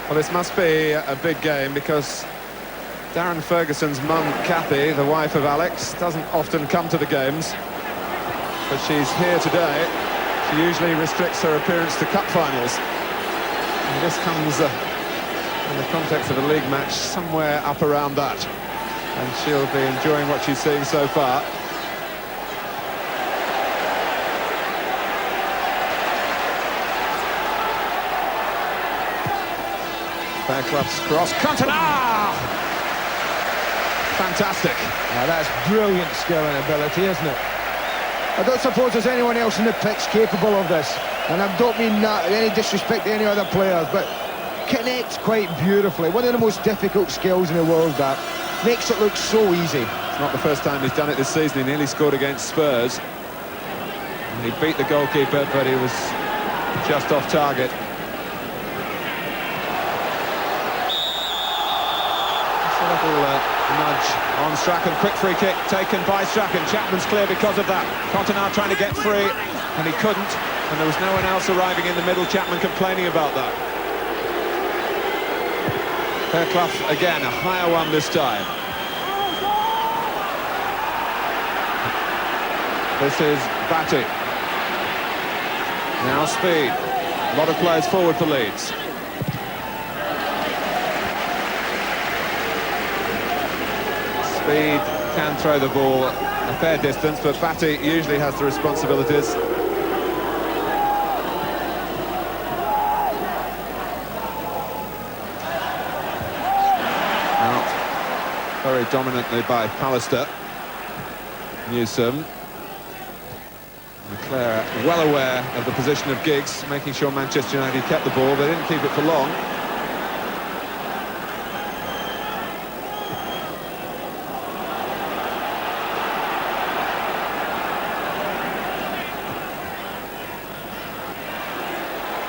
Speaker 1: Well, this must be a big game because Darren Ferguson's mum, Kathy, the wife of Alex, doesn't often come to the games, but she's here today. She usually restricts her appearance to cup finals. And this comes in the context of a league match somewhere up around that. And she'll be enjoying what she's seeing so far. Fairclough's cross. Cantona! Fantastic.
Speaker 2: Now that's brilliant skill and ability, isn't it? I don't suppose there's anyone else in the pitch capable of this. And I don't mean that with any disrespect to any other players, but connects quite beautifully. One of the most difficult skills in the world, that. Makes it look so easy.
Speaker 1: It's not the first time he's done it this season. He nearly scored against Spurs. And he beat the goalkeeper, but he was just off target. It's a little nudge on Strachan. Quick free kick taken by Strachan. Chapman's clear because of that. Cantona trying to get free, and he couldn't. And there was no one else arriving in the middle. Chapman complaining about that. Fairclough again, a higher one this time. This is Batty. Now speed. A lot of players forward for Leeds. Speed can throw the ball a fair distance, but Batty usually has the responsibilities. Very dominantly by Pallister. Newsom. Leclerc well aware of the position of Giggs, making sure Manchester United kept the ball. They didn't keep it for long.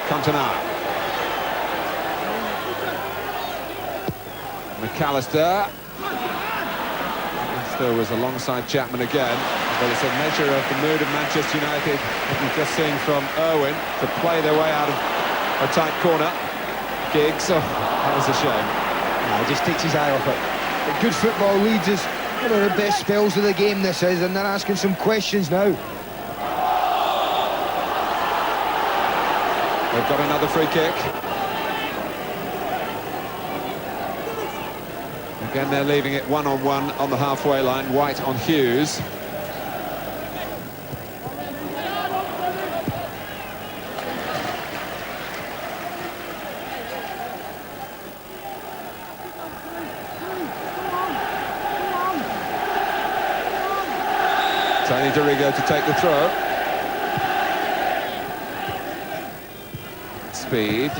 Speaker 1: Cantona. McAllister. Still was alongside Chapman again, but it's a measure of the mood of Manchester United that we've just seen from Irwin to play their way out of a tight corner. Giggs, oh, that was a shame.
Speaker 2: He just takes his eye off it. But good football. Leeds is one of the best spells of the game, this is, and they're asking some questions now.
Speaker 1: They've got another free kick. Again, they're leaving it one-on-one on the halfway line. White on Hughes. Tony Dorigo to take the throw. Speed.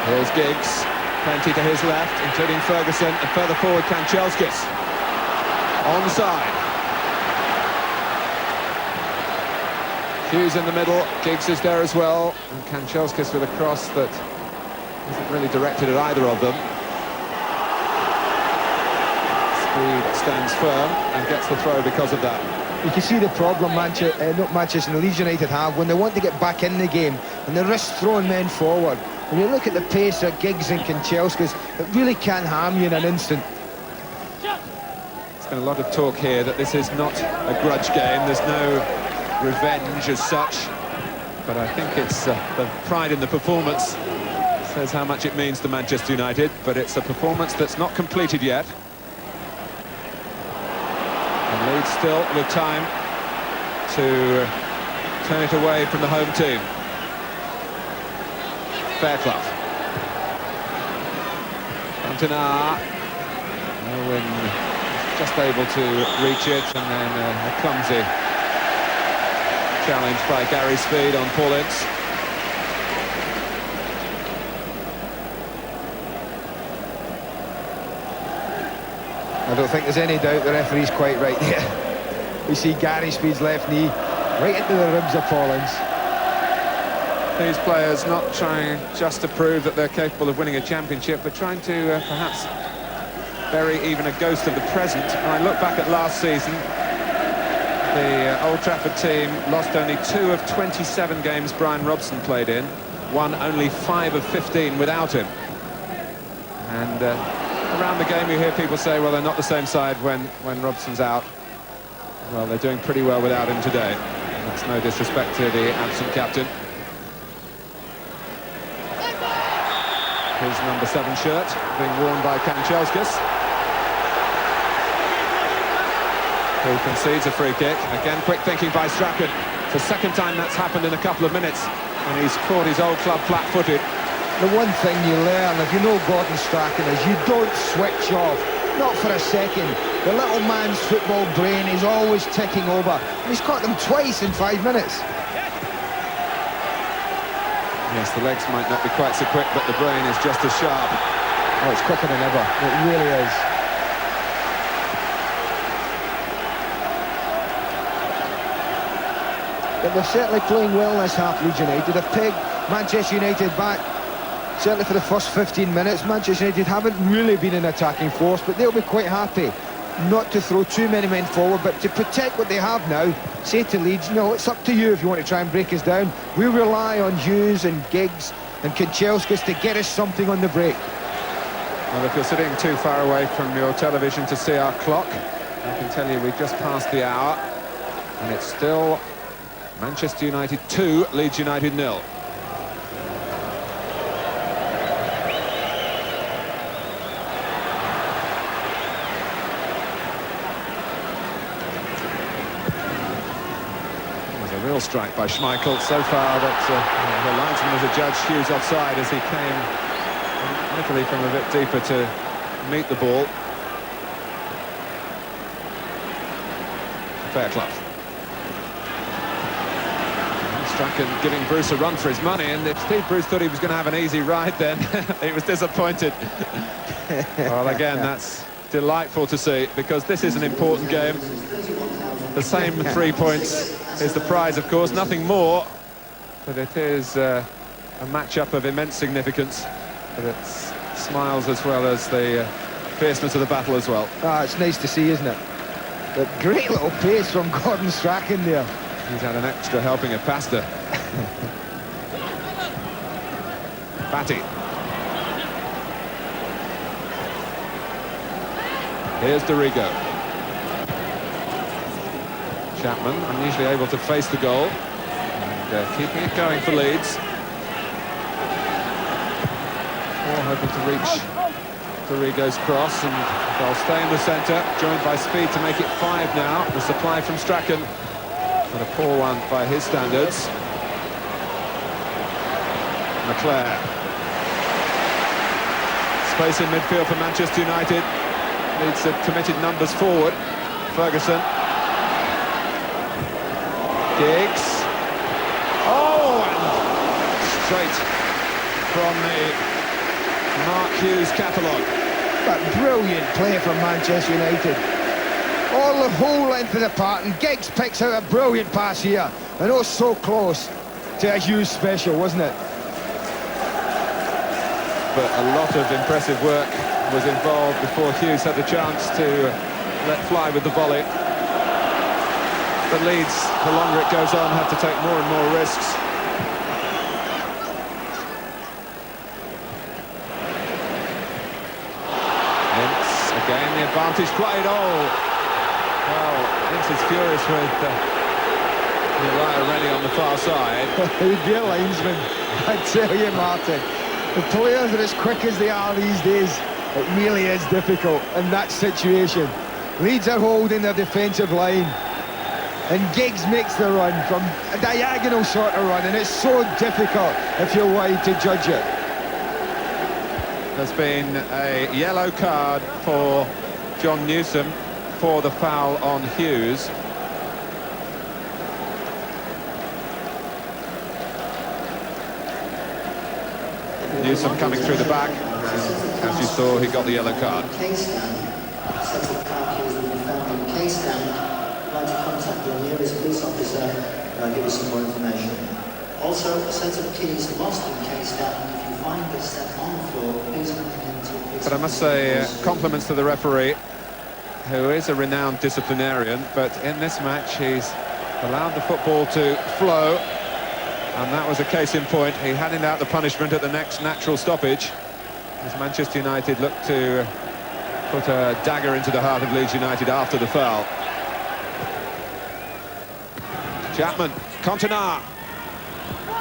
Speaker 1: Here's Giggs, plenty to his left, including Ferguson, and further forward Kanchelskis. Onside. Hughes in the middle, Giggs is there as well, and Kanchelskis with a cross that isn't really directed at either of them. Speed stands firm and gets the throw because of that.
Speaker 2: You can see the problem Manchester and Leeds United have when they want to get back in the game and they risk throwing men forward. When you look at the pace of Giggs and Kanchelskis, it really can harm you in an instant.
Speaker 1: There's been a lot of talk here that this is not a grudge game. There's no revenge as such. But I think it's the pride in the performance says how much it means to Manchester United. But it's a performance that's not completed yet. And Leeds still with time to turn it away from the home team. Fairclough. Cantona. Owen just able to reach it, and then a clumsy challenge by Gary Speed on Paul Ince.
Speaker 2: I don't think there's any doubt the referee's quite right there. We see Gary Speed's left knee right into the ribs of Paul Ince.
Speaker 1: These players not trying just to prove that they're capable of winning a championship, but trying to perhaps bury even a ghost of the present. When I look back at last season, the Old Trafford team lost only 2 of 27 games Brian Robson played in, won only 5 of 15 without him. And around the game you hear people say, well, they're not the same side when Robson's out. Well, they're doing pretty well without him today. That's no disrespect to the absent captain. His number 7 shirt being worn by Kanchelskis, who concedes a free kick. Again, quick thinking by Strachan. It's the second time that's happened in a couple of minutes, and he's caught his old club flat-footed.
Speaker 2: The one thing you learn, if you know Gordon Strachan, is you don't switch off, not for a second. The little man's football brain is always ticking over. He's caught them twice in 5 minutes.
Speaker 1: Yes, the legs might not be quite so quick, but the brain is just as sharp.
Speaker 2: Oh, it's quicker than ever. It really is. But they're certainly playing well this half, Leeds United. They've pegged Manchester United back, certainly for the first 15 minutes. Manchester United haven't really been an attacking force, but they'll be quite happy not to throw too many men forward, but to protect what they have now. Say to Leeds, no, it's up to you if you want to try and break us down. We rely on Hughes and Giggs and Kanchelskis to get us something on the break.
Speaker 1: Well, if you're sitting too far away from your television to see our clock, I can tell you we've just passed the hour, and it's still Manchester United 2, Leeds United 0. Real strike by Schmeichel so far that the linesman was adjudged Hughes offside as he came literally from a bit deeper to meet the ball. Fairclough. Strachan giving Bruce a run for his money, and if Steve Bruce thought he was going to have an easy ride, then he was disappointed. Well, again, that's delightful to see, because this is an important game. The same 3 points is the prize, of course, nothing more, but it is a match-up of immense significance, but it's smiles as well as the fierceness of the battle as well.
Speaker 2: Ah, it's nice to see, isn't it? But great little pace from Gordon Strachan there.
Speaker 1: He's had an extra helping of pasta. Batty. Here's Dorigo. Chapman unusually able to face the goal and keeping it going for Leeds. All hoping to reach Dorigo's cross, and they'll stay in the centre, joined by Speed to make it 5 now. The supply from Strachan, but a poor one by his standards. McClare. Space in midfield for Manchester United. Needs the committed numbers forward. Ferguson. Giggs. Oh, and straight from the Mark Hughes catalogue.
Speaker 2: That brilliant play from Manchester United. All the whole length of the park, and Giggs picks out a brilliant pass here. And oh, so close to a Hughes special, wasn't it?
Speaker 1: But a lot of impressive work was involved before Hughes had the chance to let fly with the volley. But Leeds, the longer it goes on, have to take more and more risks. Ince, again the advantage played. Oh, well, Ince is furious with Uriah Rennie on the far side.
Speaker 2: He'd be a linesman, I tell you, Martin. The players are as quick as they are these days. It really is difficult in that situation. Leeds are holding their defensive line, and Giggs makes the run from a diagonal sort of run, and it's so difficult if you're wide to judge it.
Speaker 1: There's been a yellow card for John Newsom for the foul on Hughes. Newsom coming through the back. As you saw, he got the yellow card.
Speaker 3: Give us some more information. Also, a set of keys lost in case down. If you find this set on the floor, please come into.
Speaker 1: But I must say, compliments to the referee, who is a renowned disciplinarian, but in this match he's allowed the football to flow, and that was a case in point. He handed out the punishment at the next natural stoppage, as Manchester United looked to put a dagger into the heart of Leeds United after the foul. Chapman, Cantona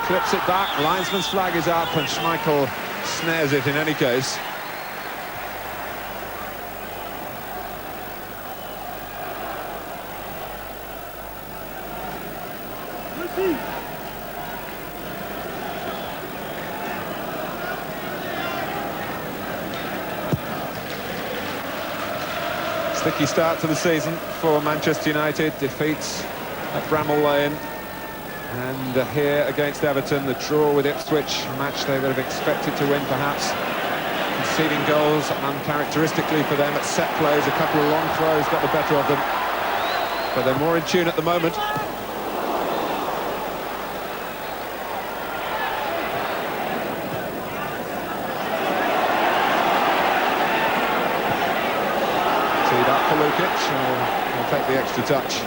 Speaker 1: clips it back, linesman's flag is up, and Schmeichel snares it in any case. Sticky start to the season for Manchester United, defeats at Bramall Lane, and here against Everton, the draw with Ipswich, a match they would have expected to win perhaps. Conceding goals uncharacteristically for them at set plays, a couple of long throws got the better of them, but they're more in tune at the moment. Teed up for Lukic, he'll take the extra touch.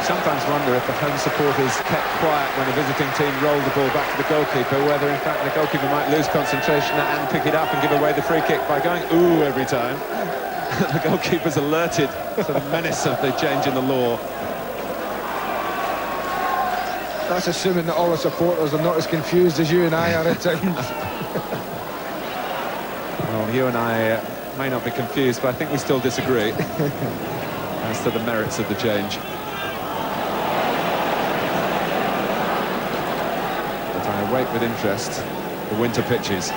Speaker 1: Sometimes wonder if the home supporters kept quiet when the visiting team rolled the ball back to the goalkeeper, whether in fact the goalkeeper might lose concentration and pick it up and give away the free kick by going ooh every time. The goalkeeper's alerted to the menace of the change in the law.
Speaker 2: That's assuming that all the supporters are not as confused as you and I are at times.
Speaker 1: Well, you and I may not be confused, but I think we still disagree as to the merits of the change. I wait with interest the winter pitches.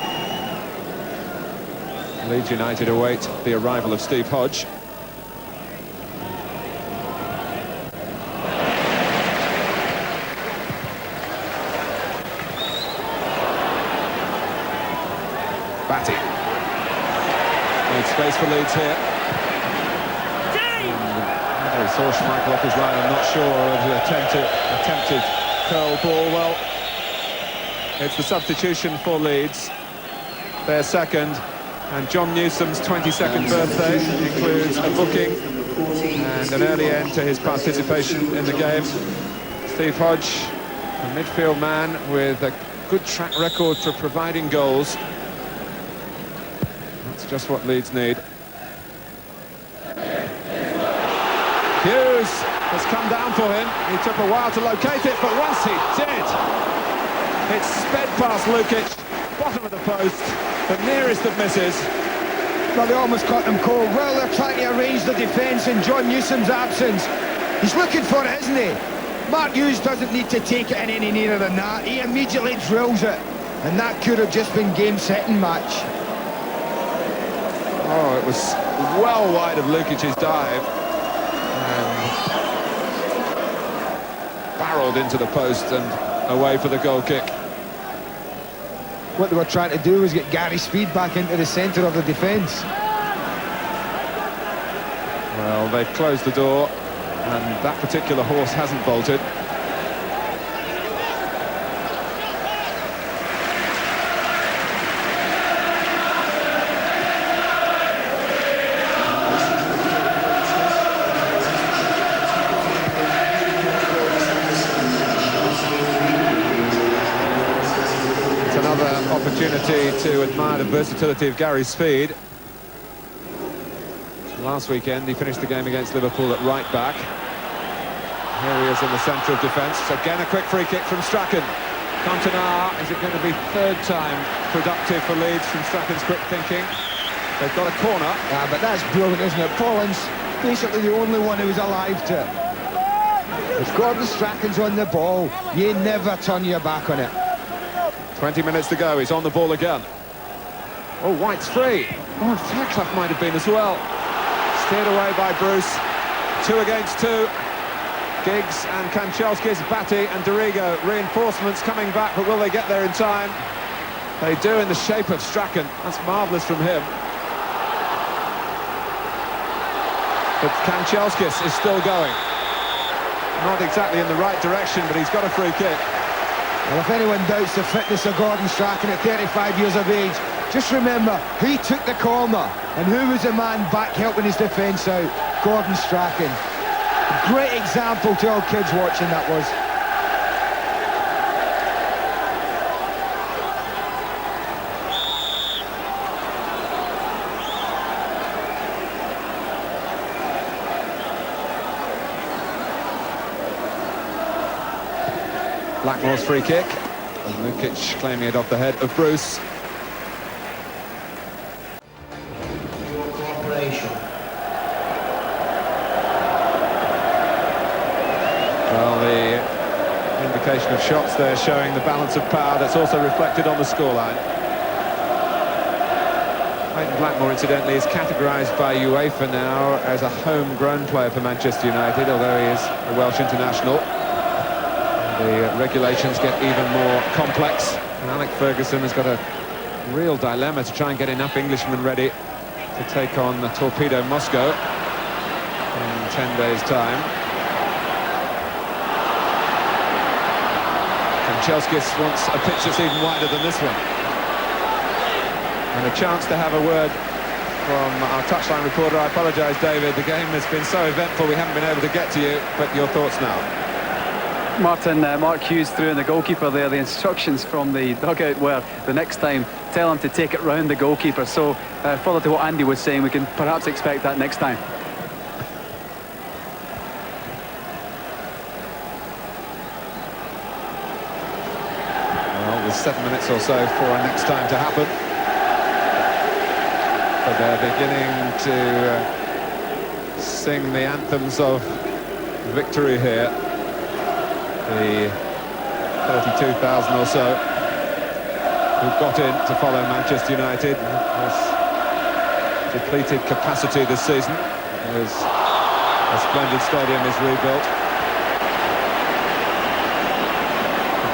Speaker 1: Leeds United await the arrival of Steve Hodge. Batty. Made space for Leeds here. And he saw Schmeichel off his line. I'm not sure of the attempted curl ball. Well, it's the substitution for Leeds, their second, and John Newsom's 22nd birthday includes a booking and an early end to his participation in the game. Steve Hodge, a midfield man with a good track record for providing goals. That's just what Leeds need. Hughes has come down for him. He took a while to locate it, but once he did, it's sped past Lukic, bottom of the post, the nearest of misses.
Speaker 2: Well, they almost caught him cold. Well, they're trying to arrange the defence in John Newsom's absence. He's looking for it, isn't he? Mark Hughes doesn't need to take it in any nearer than that. He immediately drills it, and that could have just been game-setting match.
Speaker 1: Oh, it was well wide of Lukic's dive, and barreled into the post and away for the goal kick.
Speaker 2: What they were trying to do was get Gary Speed back into the centre of the defence.
Speaker 1: Well, they've closed the door, and that particular horse hasn't bolted. Opportunity to admire the versatility of Gary Speed. Last weekend he finished the game against Liverpool at right back. Here he is in the centre of defence. Again a quick free kick from Strachan. Cantona, is it going to be third time productive for Leeds from Strachan's quick thinking? They've got a corner.
Speaker 2: Yeah, but that's brilliant, isn't it? Paulins basically the only one who was alive to it. If Gordon Strachan's on the ball, you never turn your back on it.
Speaker 1: 20 minutes to go, he's on the ball again. Oh, White's free. Oh, Fairclough might have been as well. Steered away by Bruce. 2 against 2. Giggs and Kanchelskis, Batty and Dorigo. Reinforcements coming back, but will they get there in time? They do, in the shape of Strachan. That's marvellous from him. But Kanchelskis is still going. Not exactly in the right direction, but he's got a free kick.
Speaker 2: Well, if anyone doubts the fitness of Gordon Strachan at 35 years of age, just remember, he took the corner, and who was the man back helping his defence out? Gordon Strachan. A great example to all kids watching, that was.
Speaker 1: Blackmore's free kick. And Lukic claiming it off the head of Bruce.
Speaker 3: Your cooperation.
Speaker 1: Well, the indication of shots there showing the balance of power that's also reflected on the scoreline. Clayton Blackmore, incidentally, is categorised by UEFA now as a homegrown player for Manchester United, although he is a Welsh international. The regulations get even more complex, and Alec Ferguson has got a real dilemma to try and get enough Englishmen ready to take on the Torpedo Moscow in 10 days' time. Kanchelskis wants a pitch that's even wider than this one. And a chance to have a word from our touchline reporter. I apologise, David, the game has been so eventful we haven't been able to get to you, but your thoughts now.
Speaker 4: Martin, Mark Hughes threw in the goalkeeper there. The instructions from the dugout were the next time tell him to take it round the goalkeeper. So further to what Andy was saying, we can perhaps expect that next time.
Speaker 1: Well, there's 7 minutes or so for our next time to happen. But they're beginning to sing the anthems of victory here. The 32,000 or so who got in to follow Manchester United. This depleted capacity this season as a splendid stadium is rebuilt.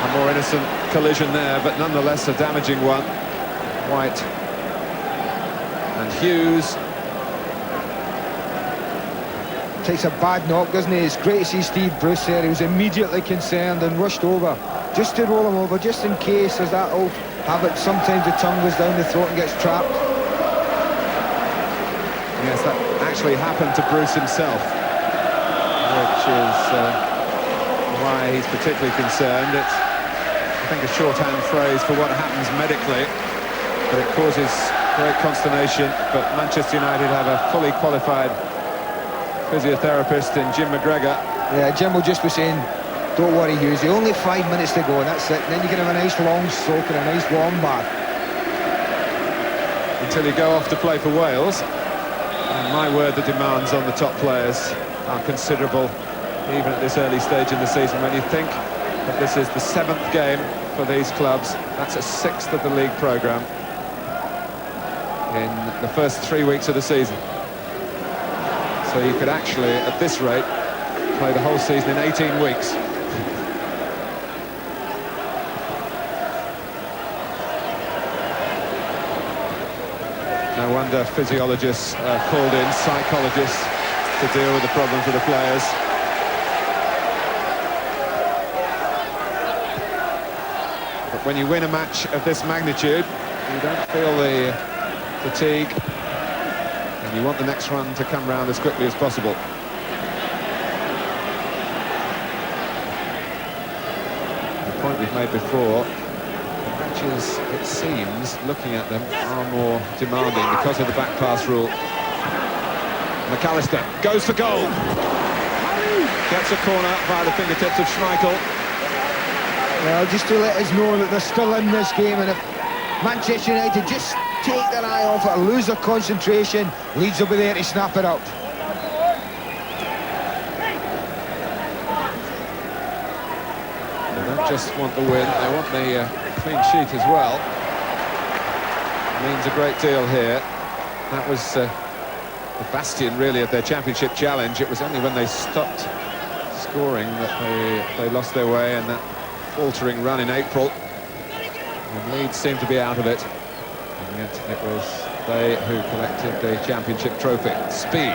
Speaker 1: A more innocent collision there, but nonetheless a damaging one. White and Hughes.
Speaker 2: Takes a bad knock, doesn't he? It's great to see Steve Bruce there. He was immediately concerned and rushed over, just to roll him over, just in case. There's that old habit, sometimes the tongue goes down the throat and gets trapped.
Speaker 1: Yes, that actually happened to Bruce himself, which is why he's particularly concerned. It's, I think, a shorthand phrase for what happens medically, but it causes great consternation. But Manchester United have a fully qualified physiotherapist in Jim McGregor.
Speaker 2: Yeah, Jim will just be saying, don't worry Hughes, only 5 minutes to go and that's it. And then you can have a nice long soak and a nice warm bath.
Speaker 1: Until you go off to play for Wales. And my word, the demands on the top players are considerable, even at this early stage in the season. When you think that this is the 7th game for these clubs, that's a 6th of the league programme in the first 3 weeks of the season. So you could actually, at this rate, play the whole season in 18 weeks. No wonder physiologists are called in, psychologists, to deal with the problems of the players. But when you win a match of this magnitude, you don't feel the fatigue. You want the next run to come round as quickly as possible. The point we've made before, the matches, it seems, looking at them, are more demanding because of the back pass rule. McAllister goes for goal. Gets a corner via the fingertips of Schmeichel.
Speaker 2: Well, just to let us know that they're still in this game, and if Manchester United just take their eye off it or lose their concentration, Leeds will be there to snap it up.
Speaker 1: don't just want the win, they want the clean sheet as well. Means a great deal here. That was the bastion, really, of their championship challenge. It was only when they stopped scoring that they lost their way, and that faltering run in April. And Leeds seemed to be out of it. And yet it was they who collected the championship trophy. Speed.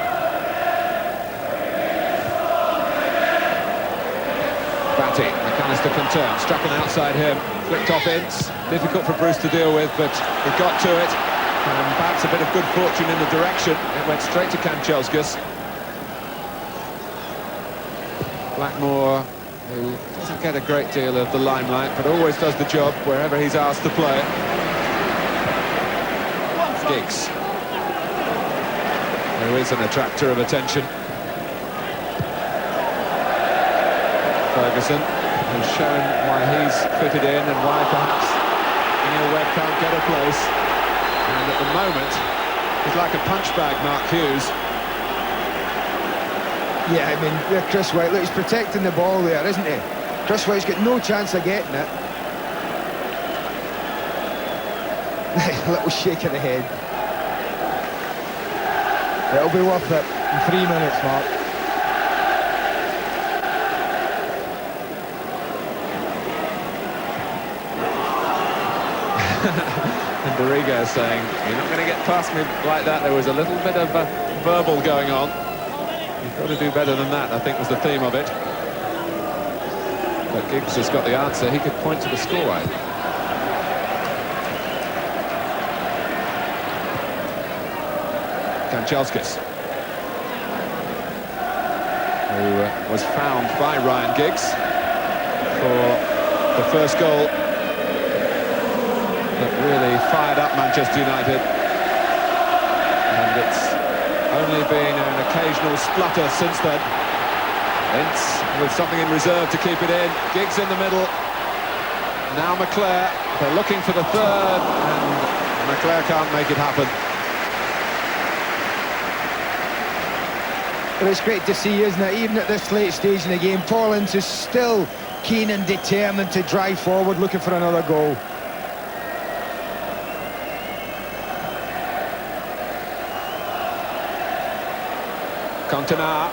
Speaker 1: Batty, McAllister can turn, struck on outside him, flicked off Ince. Difficult for Bruce to deal with, but he got to it. And perhaps a bit of good fortune in the direction. It went straight to Kanchelskis. Blackmore, who doesn't get a great deal of the limelight, but always does the job wherever he's asked to play. Giggs, who is an attractor of attention. Ferguson, who's shown why he's fitted in and why perhaps Neil Webb can't get a place. And at the moment, he's like a punch bag, Mark Hughes.
Speaker 2: Yeah, I mean, Chris White, look, he's protecting the ball there, isn't he? Chris White's got no chance of getting it. Little shake of the head. It'll be worth it in 3 minutes, Mark.
Speaker 1: And Doriga saying, you're not going to get past me like that. There was a little bit of verbal going on. You've got to do better than that, I think was the theme of it. But Giggs has got the answer. He could point to the scoreline. Kanchelskis, who was found by Ryan Giggs for the first goal that really fired up Manchester United. And it's only been an occasional splutter since then. Ince with something in reserve to keep it in. Giggs in the middle. Now McClare. They're looking for the third, and McClare can't make it happen.
Speaker 2: But it's great to see, isn't it? Even at this late stage in the game, Paul Ince is still keen and determined to drive forward, looking for another goal.
Speaker 1: Cantona.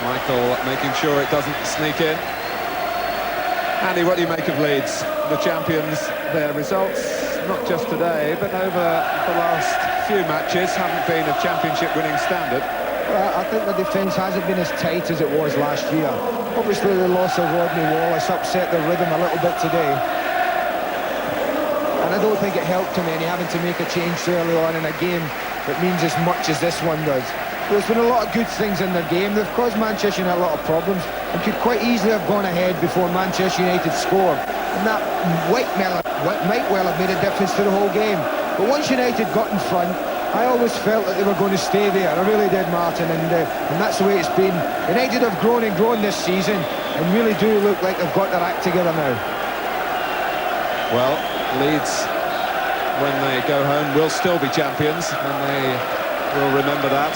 Speaker 1: Michael making sure it doesn't sneak in. Andy, what do you make of Leeds, the champions? Their results, not just today, but over the last few matches, haven't been of championship-winning standard.
Speaker 2: Well, I think the defence hasn't been as tight as it was last year. Obviously, the loss of Rodney Wallace upset the rhythm a little bit today. And I don't think it helped him any having to make a change so early on in a game that means as much as this one does. There's been a lot of good things in their game. They've caused Manchester United a lot of problems and could quite easily have gone ahead before Manchester United scored. And that might well have made a difference to the whole game. But once United got in front, I always felt that they were going to stay there. I really did, Martin, and that's the way it's been. United have grown and grown this season and really do look like they've got their act together now.
Speaker 1: Well, Leeds, when they go home, will still be champions, and they will remember that.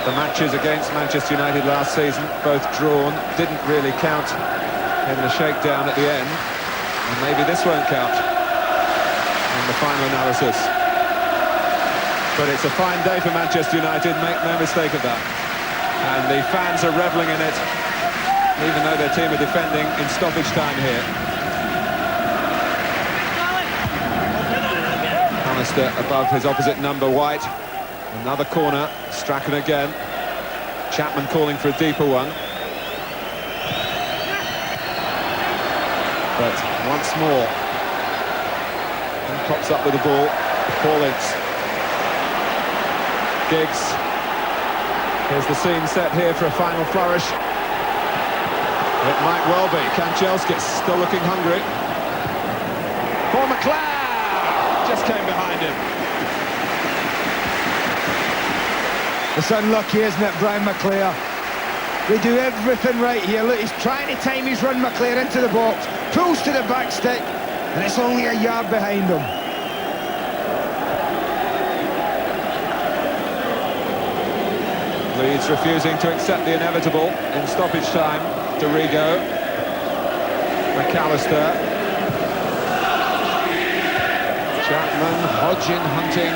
Speaker 1: The matches against Manchester United last season, both drawn, didn't really count in the shakedown at the end, and maybe this won't count in the final analysis. But it's a fine day for Manchester United, make no mistake of that. And the fans are revelling in it, even though their team are defending in stoppage time here. Alistair above his opposite number, White. Another corner, Strachan again. Chapman calling for a deeper one. But once more, he pops up with the ball. Paul Ince. Giggs. Here's the scene set here for a final flourish. It might well be. Kanchelskis still looking hungry. Paul McClare just came behind him.
Speaker 2: It's unlucky, isn't it, Brian McClare? They do everything right here. Look, he's trying to time his run, McClare, into the box. Pulls to the back stick, and it's only a yard behind him.
Speaker 1: Leeds refusing to accept the inevitable in stoppage time. Dorigo, McAllister, Chapman, Hodgin hunting.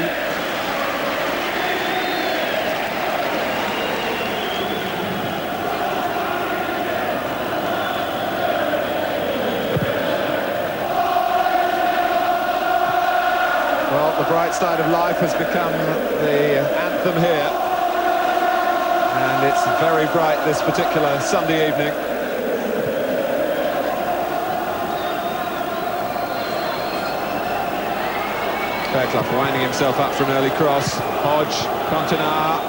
Speaker 1: Well, the bright side of life has become the anthem here. And it's very bright this particular Sunday evening. Fairclough winding himself up for an early cross. Hodge, Continar.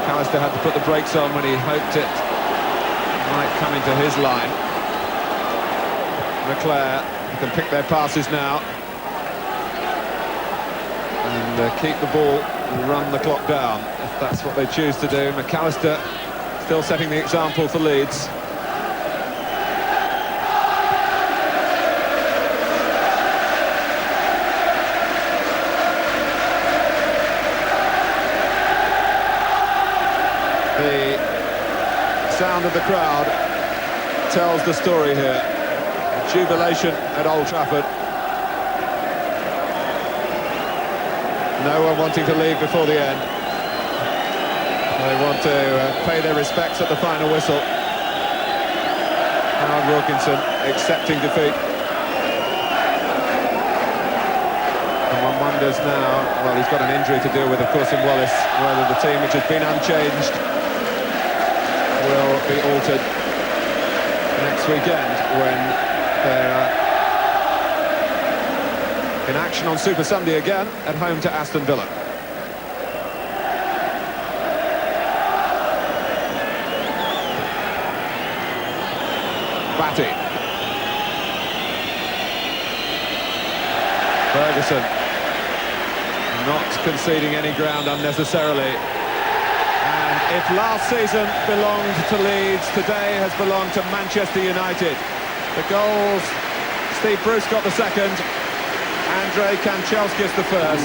Speaker 1: McAllister had to put the brakes on when he hoped it might come into his line. Leclerc can pick their passes now. And keep the ball and run the clock down, if that's what they choose to do. McAllister still setting the example for Leeds. The sound of the crowd tells the story here. Jubilation at Old Trafford. No one wanting to leave before the end. They want to pay their respects at the final whistle. Howard Wilkinson accepting defeat. And one wonders now, well, he's got an injury to deal with, of course, in Wallace, whether the team, which has been unchanged, will be altered next weekend when they're in action on Super Sunday again, at home to Aston Villa. Batty. Ferguson. Not conceding any ground unnecessarily. And if last season belonged to Leeds, today has belonged to Manchester United. The goals, Steve Bruce got the second. Andrei Kanchelskis the first,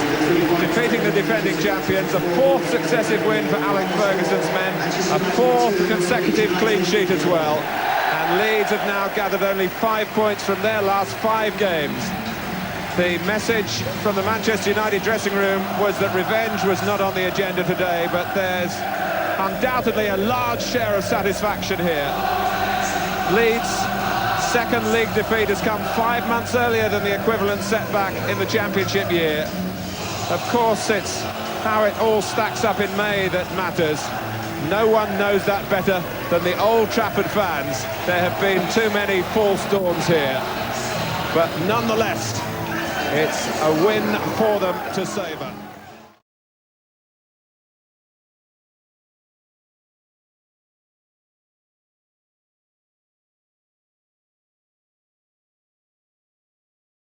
Speaker 1: defeating the defending champions, a fourth successive win for Alex Ferguson's men, a fourth consecutive clean sheet as well, and Leeds have now gathered only 5 points from their last 5 games. The message from the Manchester United dressing room was that revenge was not on the agenda today, but there's undoubtedly a large share of satisfaction here. Leeds' second league defeat has come 5 months earlier than the equivalent setback in the championship year. Of course, it's how it all stacks up in May that matters. No one knows that better than the Old Trafford fans. There have been too many false dawns here. But nonetheless, it's a win for them to savour.